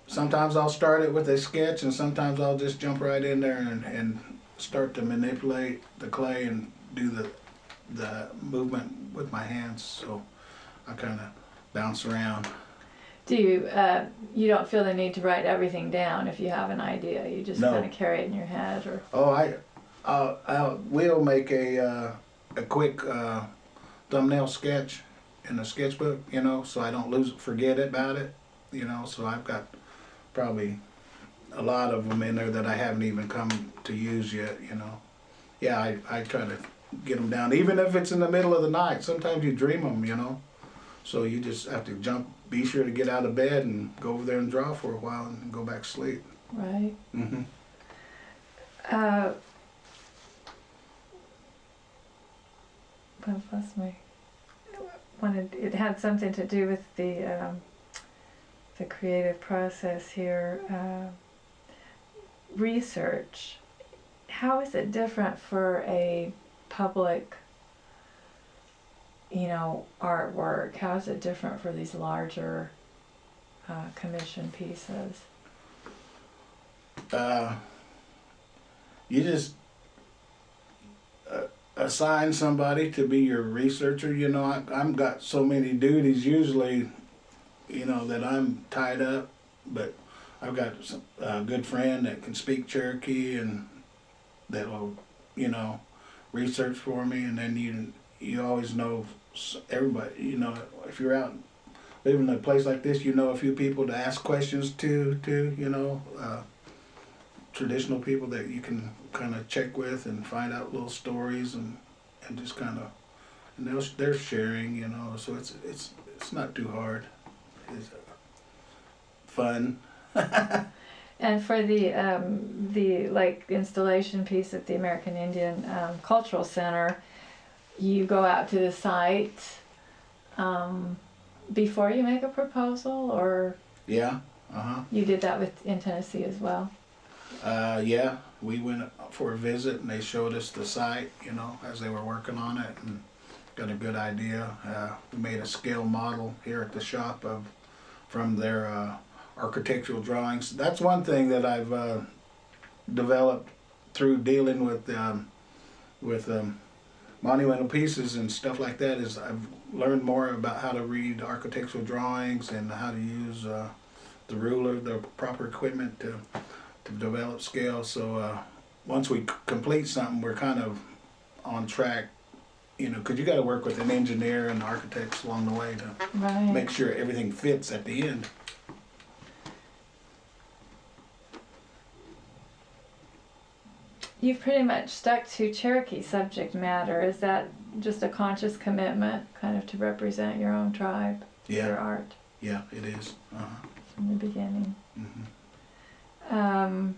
sometimes I'll start it with a sketch, and sometimes I'll just jump right in there and start to manipulate the clay and do the movement with my hands. So I kind of bounce around. Do you don't feel the need to write everything down if you have an idea? You just kind of carry it in your head, or? Oh, I will make a quick thumbnail sketch in a sketchbook, you know, so I don't forget about it, you know. So I've got probably a lot of them in there that I haven't even come to use yet, you know. Yeah, I try to get them down, even if it's in the middle of the night. Sometimes you dream them, you know. So you just have to be sure to get out of bed and go over there and draw for a while and go back to sleep. Right. Mm-hmm. I've lost my. wanted, it had something to do with the creative process here. Research. How is it different for a public, artwork? How is it different for these larger commission pieces? You just assign somebody to be your researcher. I've got so many duties usually, that I'm tied up, but I've got a good friend that can speak Cherokee and that'll, research for me. And then you always know everybody, if you're out living in a place like this, a few people to ask questions to, traditional people that you can kind of check with and find out little stories and just kind of, and they're sharing, so it's not too hard. It's fun. And for the like installation piece at the American Indian Cultural Center, you go out to the site before you make a proposal, or Yeah. you did that in Tennessee as well? Yeah, we went for a visit and they showed us the site, as they were working on it, and got a good idea. We made a scale model here at the shop from their architectural drawings. That's one thing that I've developed through dealing with monumental pieces and stuff like that, is I've learned more about how to read architectural drawings and how to use the ruler, the proper equipment to develop scale. So once we complete something, we're kind of on track, because you got to work with an engineer and architects along the way to make sure everything fits at the end. You've pretty much stuck to Cherokee subject matter. Is that just a conscious commitment, kind of to represent your own tribe, your art? Yeah, it is. From the beginning. Mm-hmm.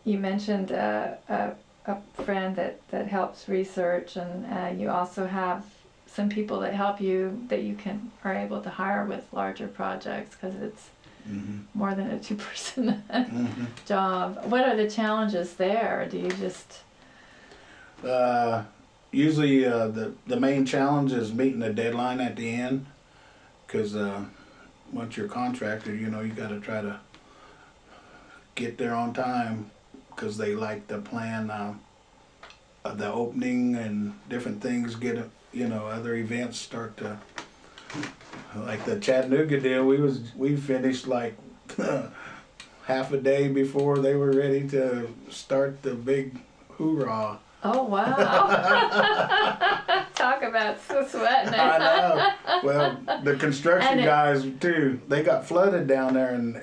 You mentioned a friend that helps research, and you also have some people that help you that you are able to hire with larger projects, because it's more than a two-person job. What are the challenges there? Do you just usually the main challenge is meeting the deadline at the end, because once you're contracted, you got to try to get there on time, because they like to plan the opening and different things get, other events start to, like the Chattanooga deal, we finished like half a day before they were ready to start the big hoorah. Oh, wow. Talk about sweating it. I know. Well, the construction guys too, they got flooded down there, and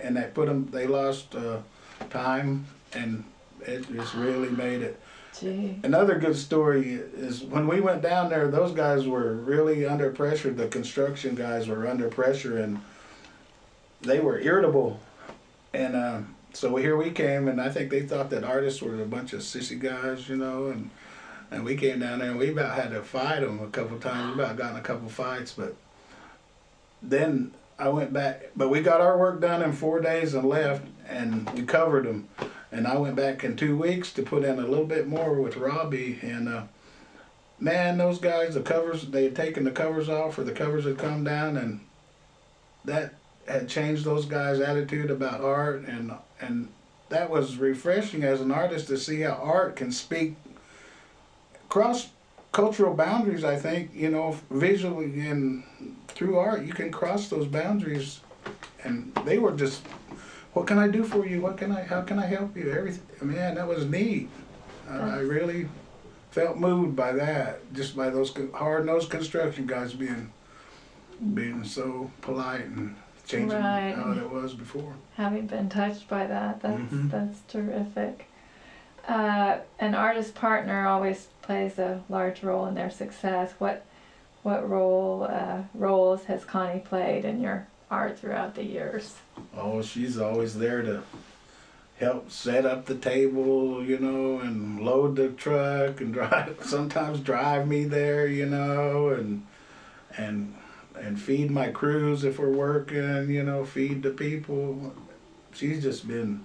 they lost time, and it just really made it. Gee. Another good story is when we went down there, those guys were really under pressure. The construction guys were under pressure, and they were irritable. And so here we came, and I think they thought that artists were a bunch of sissy guys, and we came down there and we about had to fight them a couple times. We about got in a couple fights, but then I went back. But we got our work done in 4 days and left, and we covered them. And I went back in 2 weeks to put in a little bit more with Robbie, and man, those guys, the covers, they had taken the covers off, or the covers had come down, and that had changed those guys' attitude about art, and that was refreshing as an artist to see how art can speak across cultural boundaries. I think, visually and through art, you can cross those boundaries, and they were just, what can I do for you? How can I help you? Everything. Man, that was neat. I really felt moved by that, just by those hard-nosed construction guys being so polite and changing how it was before. Having been touched by that, that's terrific. An artist partner always plays a large role in their success. What roles has Connie played in your art throughout the years? Oh, she's always there to help set up the table, you know, and load the truck and drive, sometimes drive me there, you know, and feed my crews if we're working, you know, feed the people. She's just been,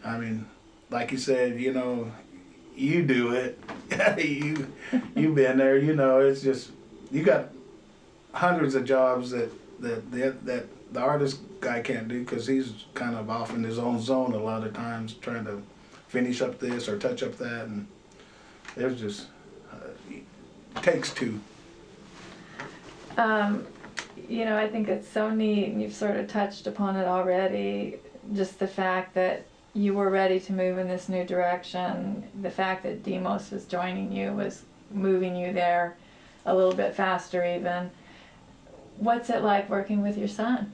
I mean, like you said, you know, you do it. You've been there, you know, it's just, you got hundreds of jobs that the artist guy can't do because he's kind of off in his own zone a lot of times trying to finish up this or touch up that, and there's just it takes two. You know, I think it's so neat, and you've sort of touched upon it already, just the fact that you were ready to move in this new direction, the fact that Demos was joining you was moving you there a little bit faster even. What's it like working with your son?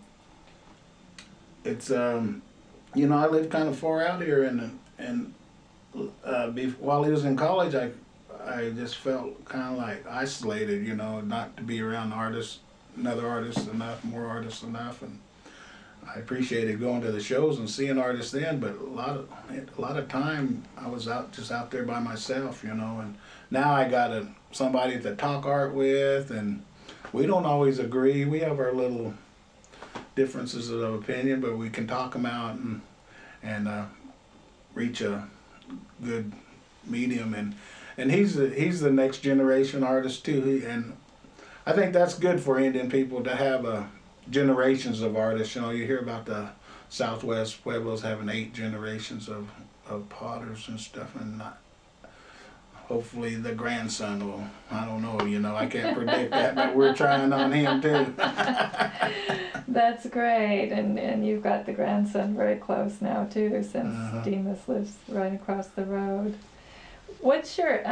It's you know, I lived kind of far out here, and while he was in college, I just felt kind of like isolated, you know, not to be around artists, another artist enough, more artists enough, and I appreciated going to the shows and seeing artists then, but a lot of time I was just out there by myself, you know, and now I got somebody to talk art with, and we don't always agree. We have our little differences of opinion, but we can talk them out and reach a good medium. And he's the next generation artist too. And I think that's good for Indian people to have generations of artists. You know, you hear about the Southwest Pueblos having 8 generations of potters and stuff, and hopefully the grandson will, I don't know, you know, I can't predict that, but we're trying on him too. That's great, and you've got the grandson very close now too, since Demas lives right across the road. What's your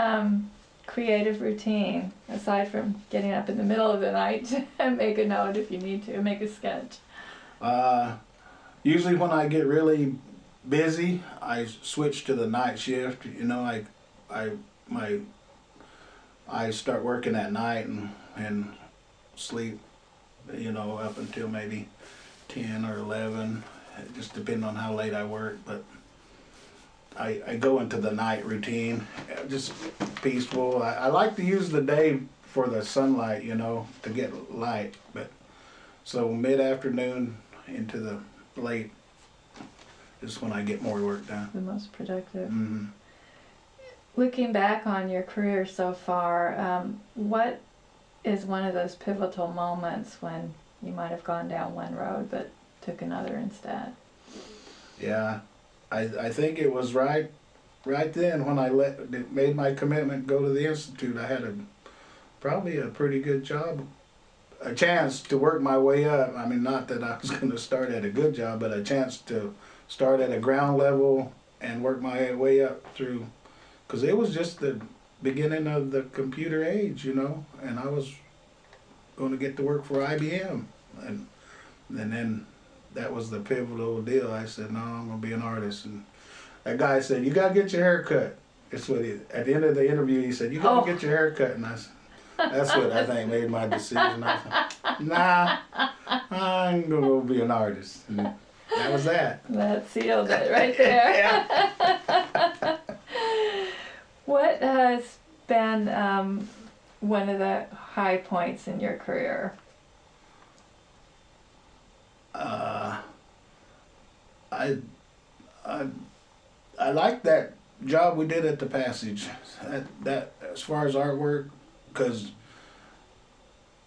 creative routine, aside from getting up in the middle of the night and make a note if you need to, make a sketch? Usually when I get really busy, I switch to the night shift. You know, I start working at night and sleep, you know, up until maybe 10 or 11, just depending on how late I work. But I go into the night routine, just peaceful. I like to use the day for the sunlight, you know, to get light. But so mid-afternoon into the late is when I get more work done. The most productive. Mm-hmm. Looking back on your career so far, what is one of those pivotal moments when you might have gone down one road but took another instead? Yeah, I think it was right then when I made my commitment to go to the Institute. I had probably a pretty good job, a chance to work my way up. I mean, not that I was going to start at a good job, but a chance to start at a ground level and work my way up through, because it was just the beginning of the computer age, you know, and I was going to get to work for IBM, and then that was the pivotal deal. I said, no, I'm going to be an artist. And that guy said, you got to get your hair cut. That's what at the end of the interview, he said, you got to get your hair cut. And I said, that's what I think made my decision. I said, nah, I'm going to go be an artist. And that was that. That sealed it right there. Yeah. What has been one of the high points in your career? I like that job we did at the Passage. That as far as artwork, because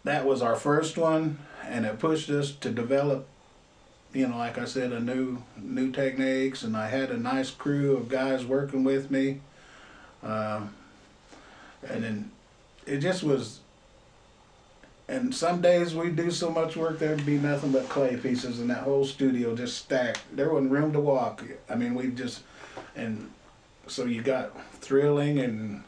that was our first one, and it pushed us to develop, you know, like I said, a new techniques, and I had a nice crew of guys working with me, and then it just was. And some days we'd do so much work there'd be nothing but clay pieces, and that whole studio just stacked. There wasn't room to walk. I mean, and so you got thrilling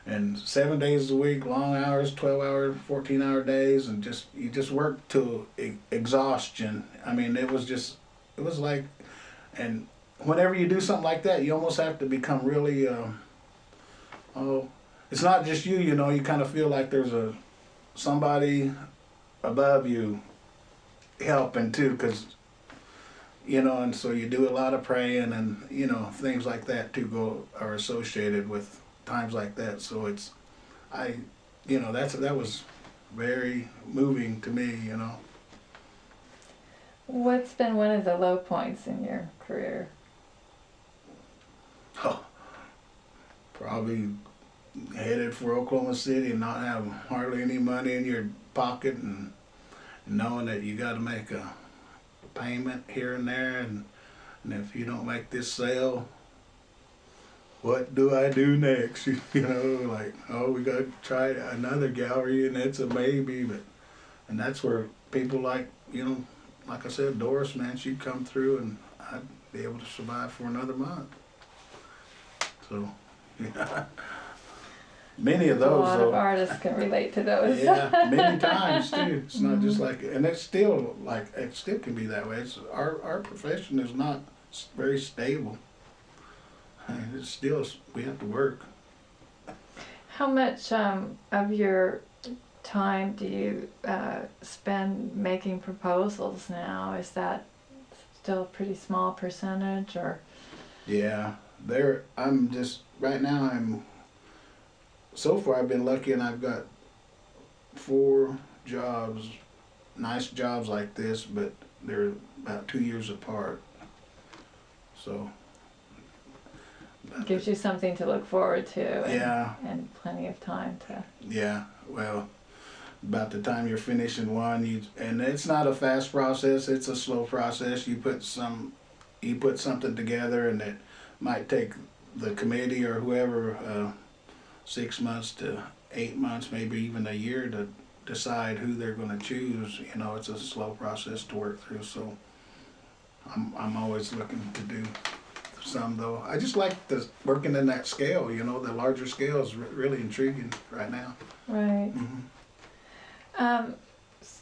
and 7 days a week, long hours, 12-hour, 14-hour days, and you just worked to exhaustion. I mean, it was like, and whenever you do something like that, you almost have to become really, it's not just you know, you kind of feel like there's somebody above you helping too, because you know, and so you do a lot of praying and, you know, things like that too are associated with times like that. So it's, you know, that was very moving to me, you know. What's been one of the low points in your career? Oh, probably headed for Oklahoma City and not have hardly any money in your pocket, and knowing that you got to make a payment here and there, and if you don't make this sale, what do I do next? You know, like, oh, we got to try another gallery, and it's a maybe, and that's where people like, you know, like I said, Doris, man, she'd come through and I'd be able to survive for another month. So, yeah. Many of those, A lot though, of artists can relate to those. yeah, many times too. It's not just like, and it's still like, it still can be that way. It's our profession is not very stable. And it's still, we have to work. How much of your time do you spend making proposals now? Is that still a pretty small percentage, or? Yeah, I'm just, right now so far I've been lucky and I've got 4 jobs, nice jobs like this, but they're about 2 years apart. So. Gives you something to look forward to. Yeah. And plenty of time to. Yeah, well, about the time you're finishing one, and it's not a fast process, it's a slow process. You put something together, and it might take the committee or whoever 6 months to 8 months, maybe even a year to decide who they're going to choose. You know, it's a slow process to work through. So I'm always looking to do some, though. I just like working in that scale. You know, the larger scale is really intriguing right now. Right. Mm-hmm.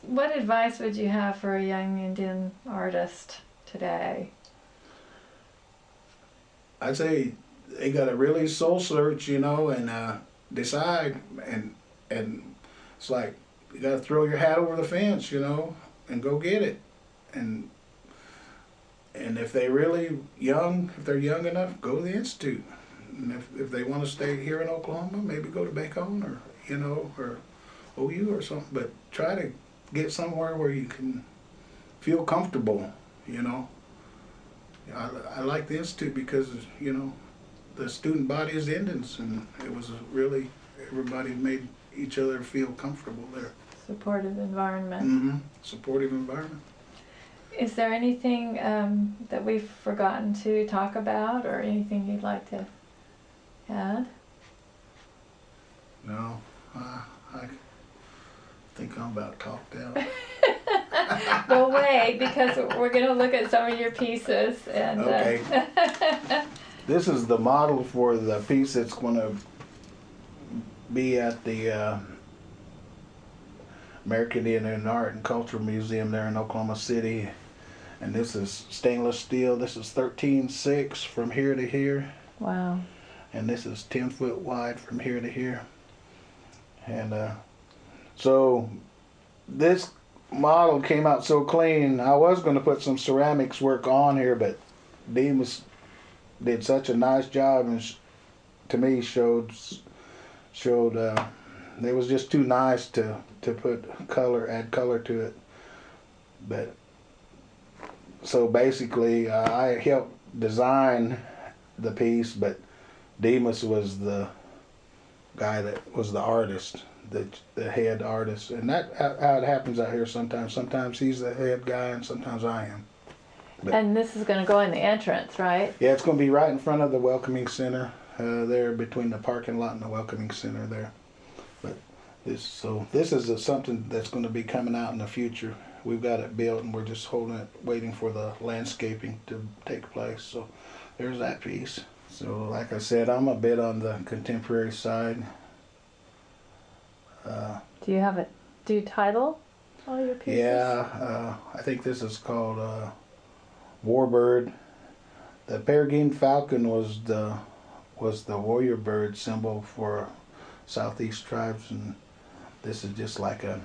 What advice would you have for a young Indian artist today? I'd say they got to really soul search, you know, and decide, and it's like you got to throw your hat over the fence, you know, and go get it. And if they're really young, if they're young enough, go to the Institute. And if they want to stay here in Oklahoma, maybe go to Bacon, or, you know, or OU or something. But try to get somewhere where you can feel comfortable, you know. I like the Institute because, you know, the student body is Indians, and it was really, everybody made each other feel comfortable there. Supportive environment. Mm-hmm. Supportive environment. Is there anything that we've forgotten to talk about, or anything you'd like to add? No, I think I'm about talked out. Well, wait, because we're going to look at some of your pieces. And okay. This is the model for the piece that's going to be at the American Indian Art and Culture Museum there in Oklahoma City. And this is stainless steel. This is 13.6 from here to here. Wow. And this is 10 foot wide from here to here. And so this model came out so clean. I was going to put some ceramics work on here, but Demas did such a nice job, and to me showed it was just too nice to put add color to it. But so basically I helped design the piece, but Demas was the guy that was the artist, the head artist, and that how it happens out here sometimes. Sometimes he's the head guy, and sometimes I am. But, and this is going to go in the entrance, right? yeah, it's going to be right in front of the Welcoming Center, there between the parking lot and the Welcoming Center there. But this is something that's going to be coming out in the future. We've got it built, and we're just holding it, waiting for the landscaping to take place. So there's that piece. So like I said, I'm a bit on the contemporary side. Do you title all your pieces? Yeah, I think this is called Warbird. The peregrine falcon was the warrior bird symbol for Southeast tribes, and this is just like an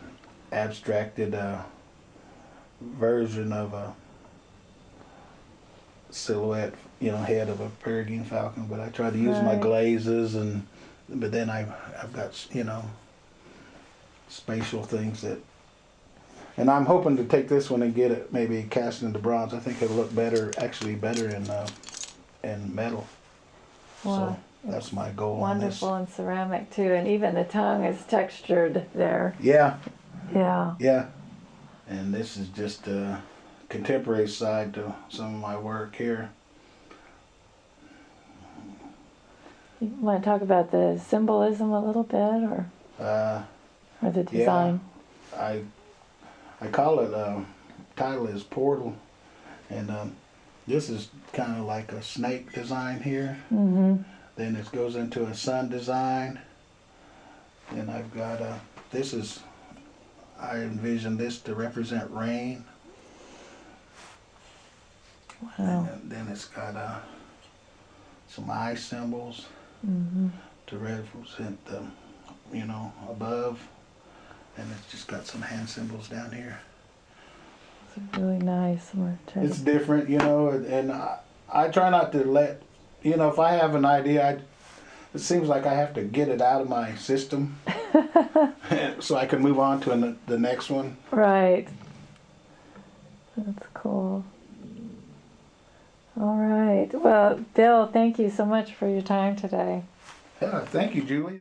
abstracted version of silhouette, head of a peregrine falcon. But I try to use my Right. glazes, but then I've got spatial things that. And I'm hoping to take this one and get it maybe cast into bronze. I think it'll look better, actually better in metal. Wow. So that's my goal Wonderful on in ceramic too, and even the tongue is textured there. this. Yeah, Yeah. yeah. And this is just a contemporary side to some of my work here. You want to talk about the symbolism a little bit, or the design? I call it, title is Portal, and this is kind of like a snake design here. Mm-hmm. Then it goes into a sun design. Then I've got I envision this to represent rain. Wow. And then it's got some eye symbols Mm-hmm. to represent the, above. And it's just got some hand symbols down here. It's really nice. It's different, and I try not to let, if I have an idea, it seems like I have to get it out of my system so I can move on to the next one. Right. That's cool. All right. Well, Bill, thank you so much for your time today. Yeah, thank you, Julie.